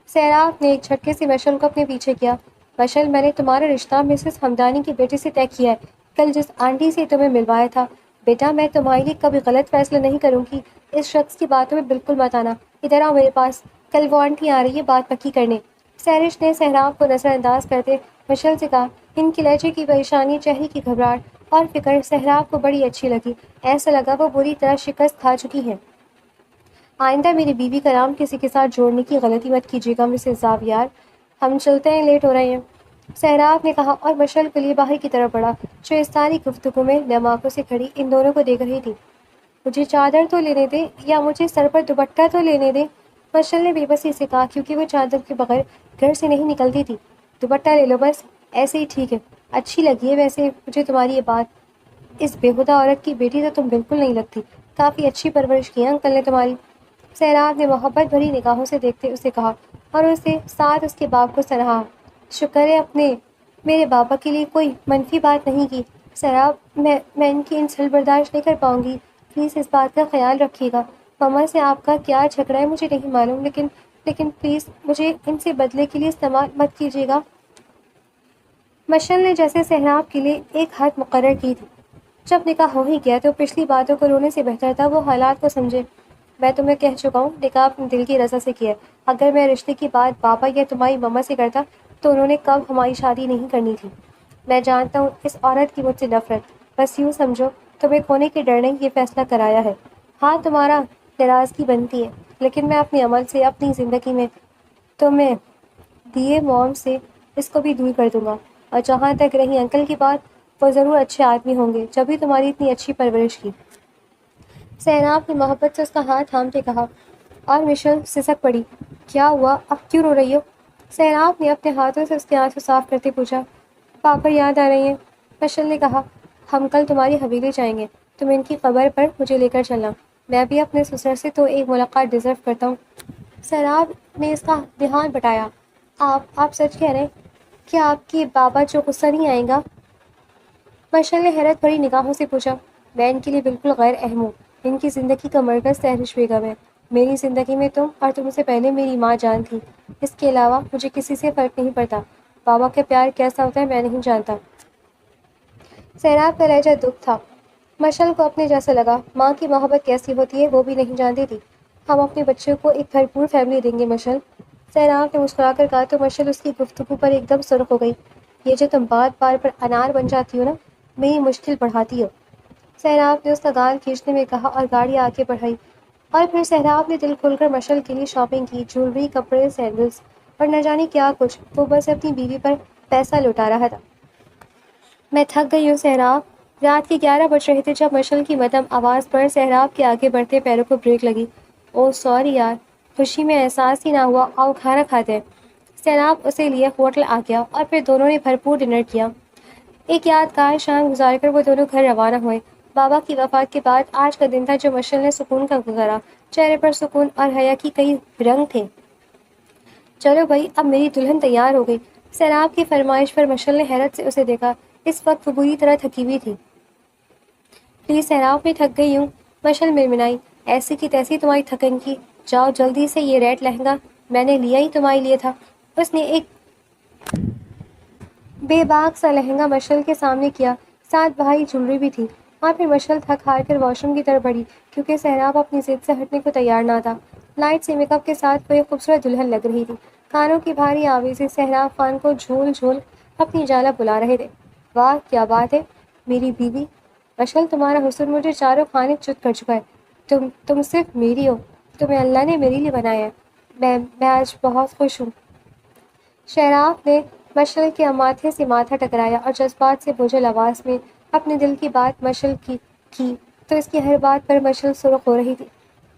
سہراب نے ایک جھٹکے سے مشل کو اپنے پیچھے کیا۔ مشل، میں نے تمہارا رشتہ مسز ہمدانی کی بیٹی سے طے کیا ہے، کل جس آنٹی سے تمہیں ملوایا تھا۔ بیٹا، میں تمہارے لیے کبھی غلط فیصلہ نہیں کروں گی، اس شخص کی باتوں میں بالکل مت آنا، ادھر آؤ میرے پاس، کل وہ آنٹی آ رہی ہے بات پکی کرنے۔ سہرش نے سہراب کو نظر انداز کرتے مشل سے کہا۔ ان کے لہجے کی پریشانی، چہرے کی گھبراہٹ اور فکر سہراب کو بڑی اچھی لگی، ایسا لگا وہ بری طرح شکست کھا چکی ہے۔ آئندہ میری بیوی کا نام کسی کے ساتھ جوڑنے کی غلطی مت کیجیے گا مسز زاویار، ہم چلتے ہیں، لیٹ ہو رہے ہیں، سہراب نے کہا اور مشل کے لیے باہر کی طرف بڑھا، جو اس ساری گفتگو میں نم آنکھوں سے کھڑی ان دونوں کو دیکھ رہی تھی۔ مجھے چادر تو لینے دے، یا مجھے سر پر دوپٹہ تو لینے دے، مشل نے بے بسی سے کہا، کیونکہ وہ چادر کے بغیر گھر سے نہیں نکلتی تھی۔ دوپٹہ لے لو بس، ایسے ہی ٹھیک ہے، اچھی لگی ہے ویسے مجھے تمہاری یہ بات، اس بےہودہ عورت کی بیٹی تو تم بالکل نہیں لگتی، کافی اچھی پرورش کی ہے انکل نے تمہاری، سہراب نے محبت بھری نگاہوں سے دیکھتے اسے کہا اور اسے ساتھ اس کے باپ کو سراہا۔ شکر ہے اپنے میرے بابا کے لیے کوئی منفی بات نہیں کی۔ سیراب، میں ان کی انسلٹ برداشت نہیں کر پاؤں گی، پلیز اس بات کا خیال رکھیے گا۔ مما سے آپ کا کیا جھگڑا ہے مجھے نہیں معلوم، لیکن پلیز مجھے ان سے بدلے کے لیے استعمال مت کیجیے گا۔ مشل نے جیسے سہراب کے لیے ایک حد مقرر کی تھی، جب نکاح ہو ہی گیا تو پچھلی باتوں کو رونے سے بہتر تھا وہ حالات کو سمجھے۔ میں تمہیں کہہ چکا ہوں، نکاح اپنے دل کی رضا سے کیا ہے۔ اگر میں رشتے کی بات بابا یا تمہاری مما سے کرتا تو انہوں نے کب ہماری شادی نہیں کرنی تھی۔ میں جانتا ہوں اس عورت کی مجھ سے نفرت، بس یوں سمجھو تمہیں کھونے کے ڈر نے یہ فیصلہ کرایا ہے۔ ہاں تمہارا ناراضگی بنتی ہے، لیکن میں اپنے عمل سے اپنی زندگی میں تمہیں دیے موم سے اس کو بھی دور کر دوں گا۔ اور جہاں تک رہی انکل کی بات، وہ ضرور اچھے آدمی ہوں گے جبھی تمہاری اتنی اچھی پرورش کی۔ سیراب نے محبت سے اس کا ہاتھ تھام کے کہا، اور مشل سسک پڑی۔ کیا ہوا، اب کیوں رو رہی ہو؟ سیراب نے اپنے ہاتھوں سے اس کے آنسو صاف کرتے پوچھا۔ پاپا یاد آ رہی ہیں، مشل نے کہا۔ ہم کل تمہاری حویلی جائیں گے، تم ان کی قبر پر مجھے لے کر چلنا۔ میں بھی اپنے سسر سے تو ایک ملاقات ڈیزرو کرتا ہوں۔ سیراب نے اس کا دھیان بٹایا۔ آپ سچ کہہ رہے ہیں؟ کیا آپ کے بابا جو غصہ نہیں آئے گا؟ مشل نے حیرت بھری نگاہوں سے پوچھا۔ میں ان کے لیے بالکل غیر اہم ہوں، ان کی زندگی کا مرکز سہرش بیگم ہے۔ میری زندگی میں تم اور تم سے پہلے میری ماں جان تھی، اس کے علاوہ مجھے کسی سے فرق نہیں پڑتا۔ بابا کا پیار کیسا ہوتا ہے میں نہیں جانتا۔ سیراب کا لہجہ دکھ تھا۔ مشل کو اپنے جیسا لگا، ماں کی محبت کیسی ہوتی ہے وہ بھی نہیں جانتی تھی۔ ہم اپنے بچوں کو ایک بھرپور فیملی دیں گے مشل، سیراب نے مسکرا کر کہا تو مشل اس کی گفتگو پر ایک دم سرخ ہو گئی۔ یہ جو تم بات بار پر انار بن جاتی ہو نا، میری مشکل بڑھاتی ہو، سیراب نے اس کا گال کھینچتے ہوئے کہا اور گاڑی آگے بڑھائی۔ اور پھر سیراب نے دل کھول کر مشل کے لیے شاپنگ کی، جولری، کپڑے، سینڈلز اور نہ جانے کیا کچھ۔ وہ بس اپنی بیوی پر پیسہ لوٹا رہا تھا۔ میں تھک گئی ہوں سیراب۔ رات کے 11 بج رہے تھے جب مشل کی مدھم آواز پر سیراب کے آگے بڑھتے پیروں کو بریک لگی۔ اوہ سوری یار، خوشی میں احساس ہی نہ ہوا، آؤ کھانا کھاتے ہیں۔ سیراب اسے لیے ہوٹل آ گیا اور پھر دونوں نے بھرپور ڈنر کیا۔ ایک یادگار شام گزار کر وہ دونوں گھر روانہ ہوئے۔ بابا کی وفات کے بعد آج کا دن تھا جو مشل نے سکون کا گزارا۔ چہرے پر سکون اور حیا کی کئی رنگ تھے۔ چلو بھائی، اب میری دلہن تیار ہو گئی۔ سیراب کی فرمائش پر مشل نے حیرت سے اسے دیکھا۔ اس وقت وہ بری طرح تھکی ہوئی تھی۔ پلیز سیراب، میں تھک گئی ہوں، مشل مرمنائی۔ ایسی کی تیسی تمہاری تھکن کی، جاؤ جلدی سے، یہ ریڈ لہنگا میں نے لیا ہی تمہارے لیے تھا۔ اس نے ایک بے باک سا لہنگا مشل کے سامنے کیا، ساتھ بھاری جولری بھی تھی۔ اور پھر مشل تھک ہار کر واش روم کی طرف بڑھی کیونکہ سیراب اپنی ضد سے ہٹنے کو تیار نہ تھا۔ لائٹ سے میک اپ کے ساتھ وہ ایک خوبصورت دلہن لگ رہی تھی۔ کانوں کی بھاری آویزیں سیراب خان کو جھول جھول اپنی جانب بلا رہے تھے۔ واہ کیا بات ہے میری بیوی، مشل تمہارا حسن مجھے چاروں خانے چت کر چکا ہے۔ تم صرف میری ہو، تمہیں اللہ نے میرے لیے بنایا ہے۔ میں آج بہت خوش ہوں۔ سیراب نے مشل کے ماتھے سے ماتھا ٹکرایا اور جذبات سے بوجھل آواز میں اپنے دل کی بات مشل کی تو اس کی ہر بات پر مشل سرخ ہو رہی تھی۔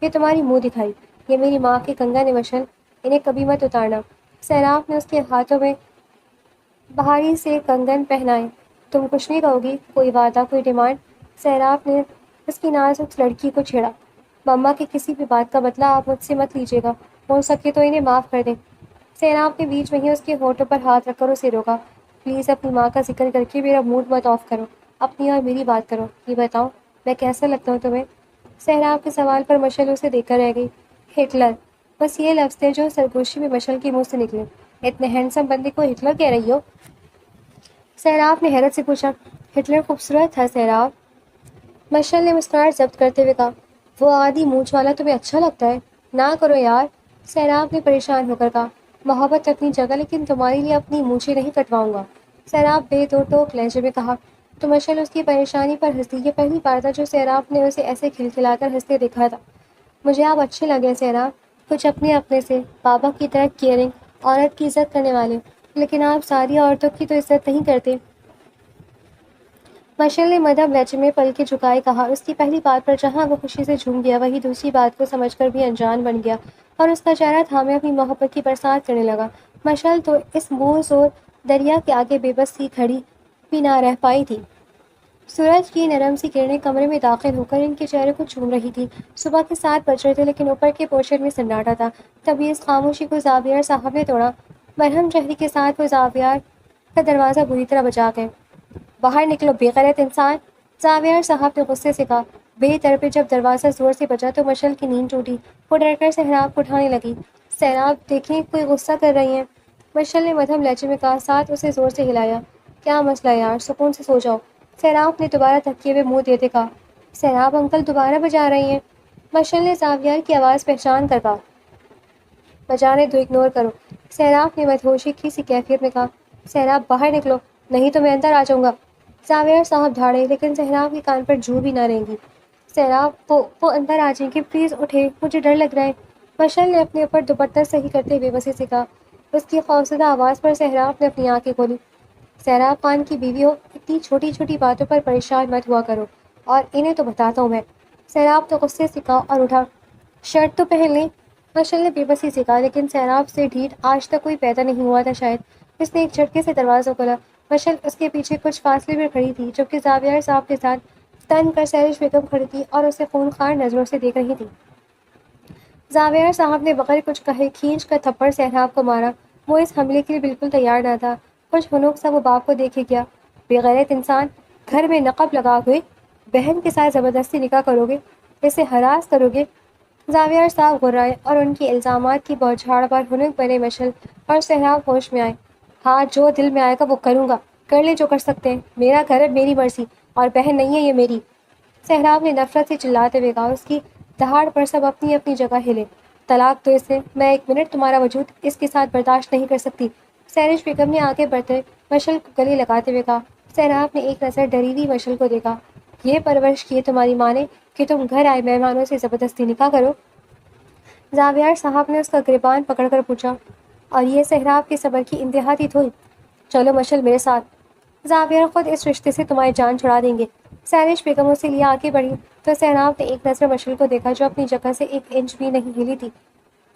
یہ تمہاری منہ دکھائی، یہ میری ماں کے کنگن ہے مشل، انہیں کبھی مت اتارنا۔ سیراب نے اس کے ہاتھوں میں بھاری سے کنگن پہنائے۔ تم کچھ نہیں کہو گی؟ کوئی وعدہ، کوئی ڈیمانڈ؟ سیراب نے اس کی نازک لڑکی کو چھیڑا۔ مما کی کسی بھی بات کا بدلہ آپ مجھ سے مت لیجیے گا، ہو سکے تو انہیں معاف کر دیں۔ سیراب نے بیچ میں ہی اس کے ہونٹوں پر ہاتھ رکھ کر اسے روکا۔ پلیز اپنی ماں کا ذکر کر کے میرا موڈ مت آف کرو، اپنی اور میری بات کرو۔ یہ بتاؤ میں کیسا لگتا ہوں تمہیں؟ سیراب کے سوال پر مشل اسے دیکھ کر رہ گئی۔ ہٹلر، بس یہ لفظ تھے جو سرگوشی میں مشل کے منہ سے نکلے۔ اتنے ہینڈسم بندے کو ہٹلر کہہ رہی ہو؟ سیراب نے حیرت سے پوچھا۔ ہٹلر خوبصورت تھا سیراب، مشل نے مسکراہٹ ضبط کرتے ہوئے کہا۔ وہ آدھی مونچھ والا تمہیں اچھا لگتا ہے؟ نہ کرو یار، سیراب نے پریشان ہو کر کہا۔ محبت اپنی جگہ، لیکن تمہارے لیے اپنی مونچھیں نہیں کٹواؤں گا، سیراب بے دو ٹوک لہجے میں کہا۔ تو مشل اس کی پریشانی پر ہنس دی۔ یہ پہلی بار تھا جو سیراب نے اسے ایسے کھلکھلا کر ہنستے دیکھا تھا۔ مجھے آپ اچھے لگے سیراب، کچھ اپنے سے، بابا کی طرح کیئرنگ، عورت کی عزت کرنے والے، لیکن آپ ساری عورتوں کی تو عزت نہیں کرتے۔ مشل نے مدھم لہجے میں پلکیں جھکائے کہا۔ اس کی پہلی بات پر جہاں وہ خوشی سے جھوم گیا، وہی دوسری بات کو سمجھ کر بھی انجان بن گیا اور اس کا چہرہ تھامے اپنی محبت کی برسات کرنے لگا۔ مشل تو اس بور زور دریا کے آگے بے بس سی کھڑی بھی نہ رہ پائی تھی۔ سورج کی نرم سی کرنیں کمرے میں داخل ہو کر ان کے چہرے کو چوم رہی تھی۔ صبح کے 7 بج رہے تھے لیکن اوپر کے پورشن میں سناٹا تھا۔ تبھی اس خاموشی کو زاویہ صاحب نے توڑا۔ مرہم چہرے کے ساتھ وہ زاویار کا دروازہ بری طرح بجا گئے۔ باہر نکلو بے غیرت انسان! زاویار صاحب نے غصے سے کہا۔ بے طرفے جب دروازہ زور سے بجا تو مشل کی نیند ٹوٹی۔ وہ ڈر کر سہراب کو اٹھانے لگی۔ سہراب دیکھیں کوئی غصہ کر رہی ہیں، مشل نے مدھم لہجے میں کہا، ساتھ اسے زور سے ہلایا۔ کیا مسئلہ یار، سکون سے سو جاؤ۔ سہراب نے دوبارہ تکیے ہوئے منہ دیتے کہا۔ سہراب انکل دوبارہ بجا رہی ہیں، مشل نے زاویار کی آواز پہچان کر کہا۔ بجانے دو، اگنور کرو، سہراب نے مدہوشی کی سی کیفیت میں کہا۔ سہراب باہر نکلو، نہیں تو میں اندر آ جاؤں گا۔ زاویار صاحب دھاڑے، لیکن سہراب کے کان پر جو بھی نہ رہیں گی۔ سہراب وہ اندر آ جائیں گی، پلیز اٹھے، مجھے ڈر لگ رہا ہے، مشل نے اپنے اوپر دوپٹہ صحیح کرتے ہوئے بسی سے کہا۔ اس کی خوفزدہ آواز پر سہراب نے اپنی آنکھیں کھولی۔ سہراب خان کی بیوی ہو، اتنی چھوٹی چھوٹی باتوں پر پریشان مت ہوا کرو، اور انہیں تو بتاتا ہوں میں۔ سہراب تو غصے سے کہا اور اٹھا۔ شرٹ تو پہن لیں، مشل نے بے بسی سے کہا، لیکن سہراب سے ڈھیٹ آج تک کوئی پیدا نہیں ہوا تھا شاید۔ اس نے ایک جھٹکے سے دروازہ کھولا۔ مشل اس کے پیچھے کچھ فاصلے پر کھڑی تھی، جبکہ زاویار صاحب کے ساتھ تن کر سہرش بیگم کھڑی تھی اور اسے خونخوار نظروں سے دیکھ رہی تھی۔ زاویار صاحب نے بغیر کچھ کہے کھینچ کر تھپڑ سہراب کو مارا۔ وہ اس حملے کے لیے بالکل تیار نہ تھا۔ کچھ ہنوک سا وہ باپ کو دیکھے گیا۔ بے غیرت انسان! گھر میں نقب لگا ہوئے بہن کے ساتھ زبردستی نکاح کرو گے، اسے ہراس کرو گے؟ زاویار صاحب غرائے اور ان کی الزامات کی بوچھاڑ پر ہنک بنے مشل اور سہراب ہوش میں آئے۔ ہاں، جو دل میں آئے گا وہ کروں گا، کر لے جو کر سکتے ہیں، میرا گھر ہے، میری مرضی، اور بہن نہیں ہے یہ میری، سہراب نے نفرت سے چلاتے ہوئے کہا۔ اس کی دہاڑ پر سب اپنی اپنی جگہ ہلے۔ طلاق دو اسے، میں ایک منٹ تمہارا وجود اس کے ساتھ برداشت نہیں کر سکتی، سہرش بیگم نے آگے بڑھتے مشل کو گلے لگاتے ہوئے کہا۔ سہراب نے ایک نظر ڈری ہوئی مشل کو دیکھا۔ یہ پرورش کی ہے تمہاری ماں نے کہ تم گھر آئے مہمانوں سے زبردستی نکاح کرو؟ زاویار صاحب نے اس کا گریبان پکڑ کر پوچھا۔ اور یہ سہراب کے صبر کی انتہا تھی تھوئی؟ چلو مشل میرے ساتھ، زاویار خود اس رشتے سے تمہاری جان چھڑا دیں گے۔ سہرش بیگم اسے لیے آگے بڑھی تو سہراب نے ایک نظر مشل کو دیکھا جو اپنی جگہ سے ایک انچ بھی نہیں ہلی تھی۔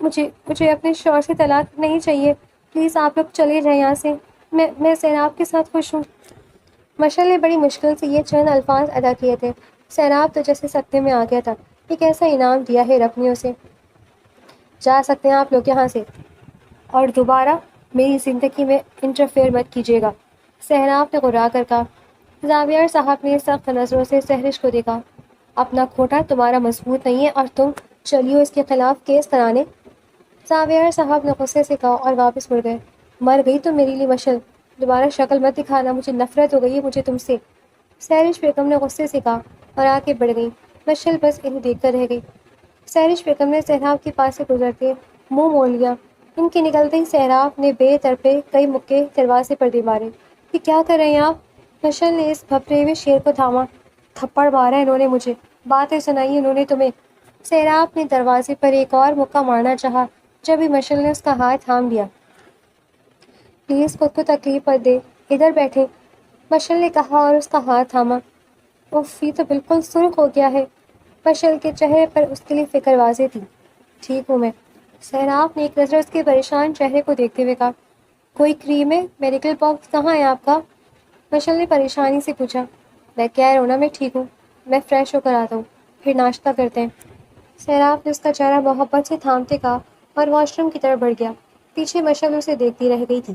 مجھے اپنے شوہر سے طلاق نہیں چاہیے، پلیز آپ لوگ چلے جائیں یہاں سے، میں سہراب کے ساتھ خوش ہوں۔ مشل نے بڑی مشکل سے یہ چند الفاظ ادا کیے تھے۔ سہراب تو جیسے صدمے میں آ گیا تھا۔ ایک ایسا انعام دیا ہے رب نے اسے۔ جا سکتے ہیں آپ لوگ یہاں سے، اور دوبارہ میری زندگی میں انٹرفیئر مت کیجیے گا، سہراب نے غرا کر کہا۔ زاویار صاحب نے سخت نظروں سے سہرش کو دیکھا۔ اپنا کھوٹا تمہارا مضبوط نہیں ہے اور تم چلی ہو اس کے خلاف کیس کرانے، زاویار صاحب نے غصے سے کہا اور واپس مڑ گئے۔ مر گئی تو میری لیے مشل، دوبارہ شکل مت دکھانا، مجھے نفرت ہو گئی ہے مجھے تم سے، سہرش بیگم نے غصے سے کہا اور آگے بڑھ گئی۔ مشل بس انہیں دیکھ کر رہ گئی۔ سہرش بیگم نے سہراب کے پاس سے گزرتے منہ موڑ لیا۔ ان کے نکلتے ہی سہراب نے بے طرفے کئی مکے دروازے پر دے مارے۔ یہ کیا کر رہے ہیں آپ؟ مشل نے اس بھپرے ہوئے شیر کو تھاما۔ تھپڑ مارا انہوں نے مجھے، باتیں سنائی انہوں نے تمہیں، سہراب نے دروازے پر ایک اور مکہ مارنا چاہا جب ہی مشل نے اس کا ہاتھ تھام لیا۔ پلیز خود کو تکلیف مت دے، ادھر بیٹھے، مشل نے کہا اور اس کا ہاتھ تھاما۔ اف، یہ تو بالکل سرخ ہو گیا ہے، مشل کے چہرے پر اس کے لیے فکر واضح تھی۔ ٹھیک ہوں میں، سہراب نے ایک نظر اس کے پریشان چہرے کو دیکھتے ہوئے کہا۔ کوئی کریم ہے؟ میڈیکل باکس کہاں ہے آپ کا؟ مشل نے پریشانی سے پوچھا۔ میں کہہ رہا ہوں نا میں ٹھیک ہوں، میں فریش ہو کر آتا ہوں، پھر ناشتہ کرتے ہیں، سہراب نے اس کا چہرہ محبت سے تھامتے کہا اور واش روم کی طرف بڑھ گیا۔ پیچھے مشل اسے دیکھتی رہ گئی تھی۔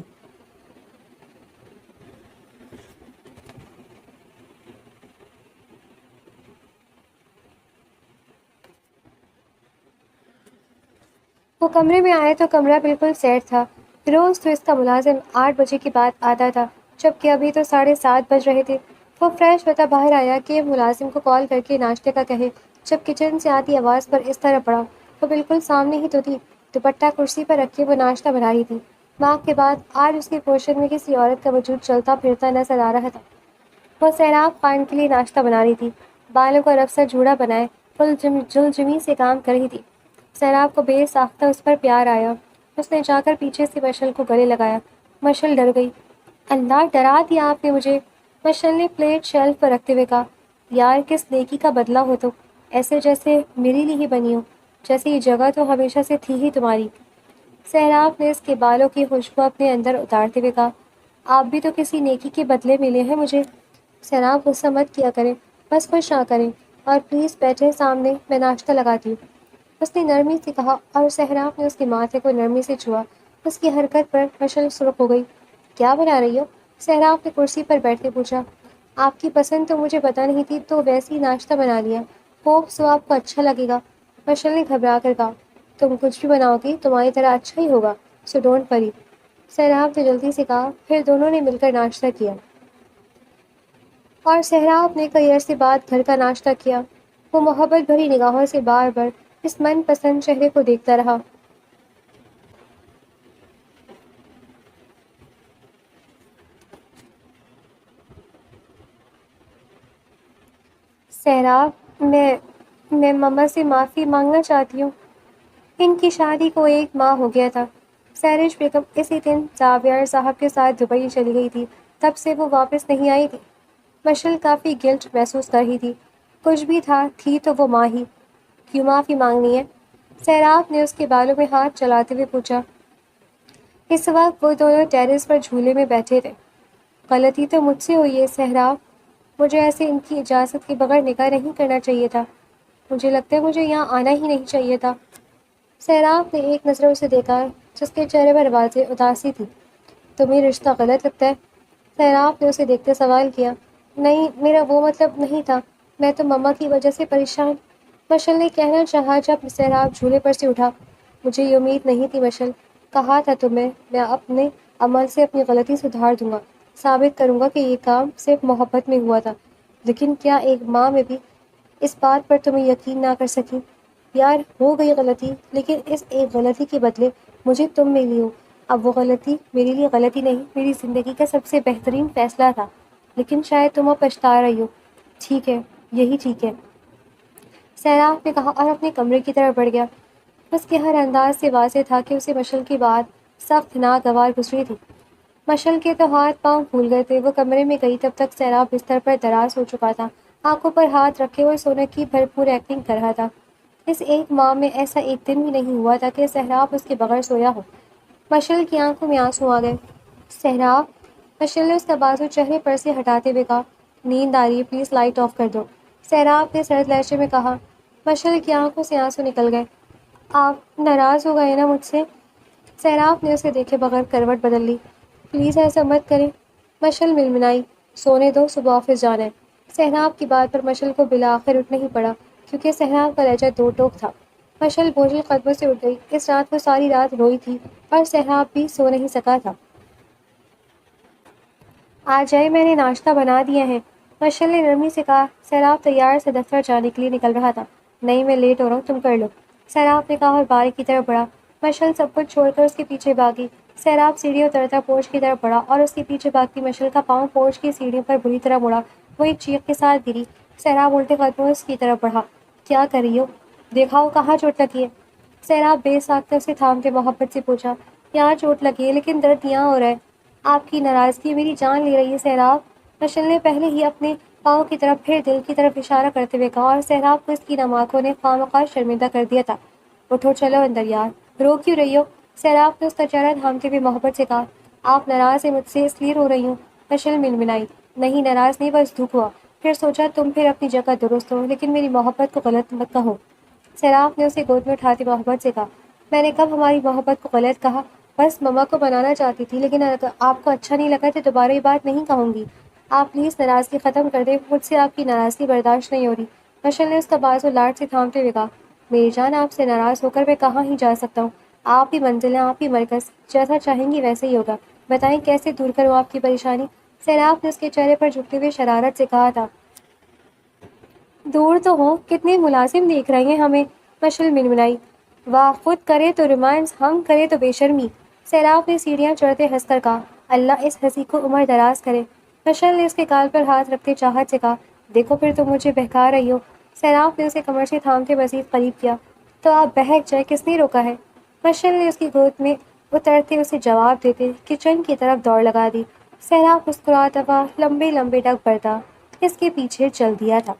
وہ کمرے میں آئے تو کمرہ بالکل سیٹ تھا۔ روز تو اس کا ملازم 8 بجے کے بعد آتا تھا، جبکہ ابھی تو 7:30 بج رہے تھے۔ وہ فریش ہوتا باہر آیا کہ ملازم کو کال کر کے ناشتے کا کہے، جب کچن سے آتی آواز پر اس طرح پڑا۔ وہ بالکل سامنے ہی تو تھی، دوپٹہ کرسی پر رکھے وہ ناشتہ بنا رہی تھی۔ ماں کے بعد آج اس کے پوشن میں کسی عورت کا وجود چلتا پھرتا نظر آ رہا تھا۔ وہ سہراب خان کے لیے ناشتہ بنا رہی تھی، بالوں کو رف سے جوڑا بنائے جلجمی سے کام کر رہی تھی۔ سہراب کو بے ساختہ اس پر پیار آیا۔ اس نے جا کر پیچھے سے مشل کو گلے لگایا۔ مشل ڈر گئی۔ اللہ، ڈرا دیا آپ نے مجھے، مشل نے پلیٹ شیلف پر رکھتے ہوئے کہا۔ یار کس نیکی کا بدلہ ہو تو، ایسے جیسے میرے لیے ہی بنی ہو، جیسے یہ جگہ تو ہمیشہ سے تھی ہی تمہاری، سہراب نے اس کے بالوں کی خوشبو اپنے اندر اتارتے ہوئے کہا۔ آپ بھی تو کسی نیکی کے بدلے ملے ہیں مجھے، سہراب غصہ مت کیا کریں، بس خوش نہ کریں، اور پلیز بیٹھے سامنے، میں ناشتہ لگاتی ہوں، اس نے نرمی سے کہا اور سہراب نے اس کے ماتھے کو نرمی سے چھوا اس کی حرکت پر مشل سرخ ہو گئی۔ کیا بنا رہی ہو؟ سہراب نے کرسی پر بیٹھ کے پوچھا۔ آپ کی پسند تو مجھے پتہ نہیں تھی تو ویسے ہی ناشتہ بنا لیا۔ ہوپ سو آپ کو اچھا لگے گا۔ مشل نے گھبرا کر کہا۔ تم کچھ بھی بناؤ گی تمہاری طرح اچھا ہی ہوگا، سو ڈونٹ وری۔ سہراب نے جلدی سے کہا۔ پھر دونوں نے مل کر ناشتہ کیا اور سہراب نے کئی عرصے بعد گھر کا ناشتہ کیا۔ وہ محبت بھری نگاہوں سے بار بار اس من پسند چہرے کو دیکھتا رہا۔ سہراب، میں مما سے معافی مانگنا چاہتی ہوں۔ ان کی شادی کو 1 ماہ ہو گیا تھا۔ سیرج بیگم اسی دن زاویہ صاحب کے ساتھ دبئی چلی گئی تھی، تب سے وہ واپس نہیں آئی تھی۔ مشل کافی گلٹ محسوس کر رہی تھی۔ کچھ بھی تھی تو وہ ماں ہی۔ کیوں معافی مانگنی ہے؟ سہراب نے اس کے بالوں میں ہاتھ چلاتے ہوئے پوچھا۔ اس وقت وہ دونوں ٹیرس پر جھولے میں بیٹھے تھے۔ غلطی تو مجھ سے ہوئی ہے سہراب، مجھے ایسے ان کی اجازت کے بغیر نکاح نہیں کرنا چاہیے تھا۔ مجھے لگتا ہے مجھے یہاں آنا ہی نہیں چاہیے تھا۔ سہراب نے ایک نظر اسے دیکھا جس کے چہرے پر واضح اداسی تھی۔ تمہیں رشتہ غلط لگتا ہے؟ سہراب نے اسے دیکھتے سوال کیا۔ نہیں، میرا وہ مطلب نہیں تھا، میں تو مما کی وجہ سے پریشان۔ مشل نے کہنا چاہا جب سہراب جھولے پر سے اٹھا۔ مجھے یہ امید نہیں تھی مشل، کہا تھا تمہیں میں اپنے عمل سے اپنی غلطی سدھار دوں گا، ثابت کروں گا کہ یہ کام صرف محبت میں ہوا تھا۔ لیکن کیا ایک ماں میں بھی اس بات پر تمہیں یقین نہ کر سکی؟ یار ہو گئی غلطی، لیکن اس ایک غلطی کے بدلے مجھے تم ملی ہو۔ اب وہ غلطی میرے لیے غلطی نہیں، میری زندگی کا سب سے بہترین فیصلہ تھا، لیکن شاید تم اب پچھتا رہی ہو۔ ٹھیک ہے، یہی ٹھیک ہے، سہراب نے کہا اور اپنے کمرے کی طرف بڑھ گیا۔ اس کے ہر انداز سے واضح تھا کہ اسے مشل کی بات سخت ناگوار گزری تھی۔ مشل کے تو ہاتھ پاؤں پھول گئے تھے۔ وہ کمرے میں گئی تب تک سہراب بستر پر دراز ہو چکا تھا، آنکھوں پر ہاتھ رکھے ہوئے سونے کی بھرپور ایکٹنگ کر رہا تھا۔ اس 1 ماہ میں ایسا ایک دن بھی نہیں ہوا تھا کہ سہراب اس کے بغیر سویا ہو۔ مشل کی آنکھوں میں آنسو آ گئے۔ سہراب، مشل نے اس کا بازو چہرے پر سے ہٹاتے ہوئے کہا۔ نیند آ رہی ہے، پلیز لائٹ آف کر دو، سہراب نے سرد لہجے میں کہا۔ مشل کی آنکھوں سے آنسو نکل گئے۔ آپ ناراض ہو گئے نا مجھ سے؟ سہراب نے اسے دیکھے بغیر کروٹ بدل لی۔ پلیز ایسا مت کریں، مشل ململائی۔ سونے دو، صبح آفس جانا ہے۔ سہراب کی بات پر مشل کو بالآخر اٹھنا ہی پڑا، کیونکہ سہراب کا لہجہ دو ٹوک تھا۔ مشل بوجھل قدموں سے اٹھ گئی۔ اس رات وہ ساری رات روئی تھی اور سہراب بھی سو نہیں سکا تھا۔ آ جائے، میں نے ناشتہ بنا دیا ہے، مشل نے نرمی سے کہا۔ سہراب تیار سے دفتر جانے کے لیے نکل رہا تھا۔ نہیں، میں لیٹ ہو رہا ہوں، تم کر لو، سہراب نے کہا اور باری کی طرف بڑھا۔ مشل سب کچھ چھوڑ کر اس کے پیچھے بھاگی۔ سہراب سیڑھیوں اترتا پورچ کی طرف بڑھا اور اس کے پیچھے بھاگتی مشل کا پاؤں پورچ کی سیڑھیوں پر بری طرح مڑا۔ وہ ایک چیخ کے ساتھ گری۔ سہراب الٹے قدموں اس کی طرف بڑھا۔ کیا کر رہی ہو؟ دیکھاؤ کہاں چوٹ لگی ہے؟ سہراب بے ساختہ اسے تھامتے محبت سے پوچھا۔ یہاں چوٹ لگی ہے، لیکن درد یہاں ہو رہا ہے۔ آپ کی ناراضگی میری جان لے رہی ہے سہراب، مشل نے پہلے ہی اپنے پاؤں کی طرف پھر دل کی طرف اشارہ کرتے ہوئے کہا، اور سہراب کو اس کی نم آنکھوں نے خواہ شرمندہ کر دیا تھا۔ اٹھو، چلو اندر یار، رو کیوں رہی ہو؟ سہراب نے اس کا چہرہ تھامتے ہوئے محبت سے کہا۔ آپ ناراض ہیں مجھ سے، اس لیے رو رہی ہوں، مشل ململائی۔ نہیں ناراض نہیں، بس دکھ ہوا، پھر سوچا تم پھر اپنی جگہ درست ہو، لیکن میری محبت کو غلط مت کہو، سہراب نے اسے گود میں اٹھاتے محبت سے کہا۔ میں نے کب ہماری محبت کو غلط کہا؟ بس مما کو منانا چاہتی تھی، لیکن اگر آپ کو اچھا نہیں لگا تو دوبارہ یہ بات نہیں کہوں گی۔ آپ پلیز ناراضگی ختم کر دیں، مجھ سے آپ کی ناراضگی برداشت نہیں ہو رہی، مشل نے اس کا بازو لاڈ سے تھامتے ہوئے کہا۔ میری جان، آپ سے ناراض ہو کر میں کہاں ہی جا سکتا ہوں؟ آپ ہی منزل ہیں، آپ ہی مرکز، جیسا چاہیں گی ویسے ہی ہوگا، بتائیں کیسے دور کروں آپ کی پریشانی؟ سہراب نے اس کے چہرے پر جھکتے ہوئے شرارت سے کہا تھا۔ دور تو ہو، کتنے ملازم دیکھ رہے ہیں ہمیں، مشل منمنائی۔ واہ، خود کرے تو رومانس، ہم کرے تو بے شرمی، سہراب نے سیڑھیاں چڑھتے ہنس کر کہا۔ اللہ اس ہنسی کو عمر دراز کرے، مشل نے اس کے گال پر ہاتھ رکھتے چاہت سے کہا۔ دیکھو پھر تم مجھے بہکا رہی ہو، سہراب نے اسے کمر سے تھامتے مزید قریب کیا۔ تو آپ بہک جائے، کس نے روکا ہے؟ مشل نے اس کی گود میں اترتے اسے جواب دیتے کچن کی طرف دوڑ لگا دی۔ سہراب مسکراتا ہوا لمبے لمبے ڈگ بھرتا اس کے پیچھے چل دیا تھا۔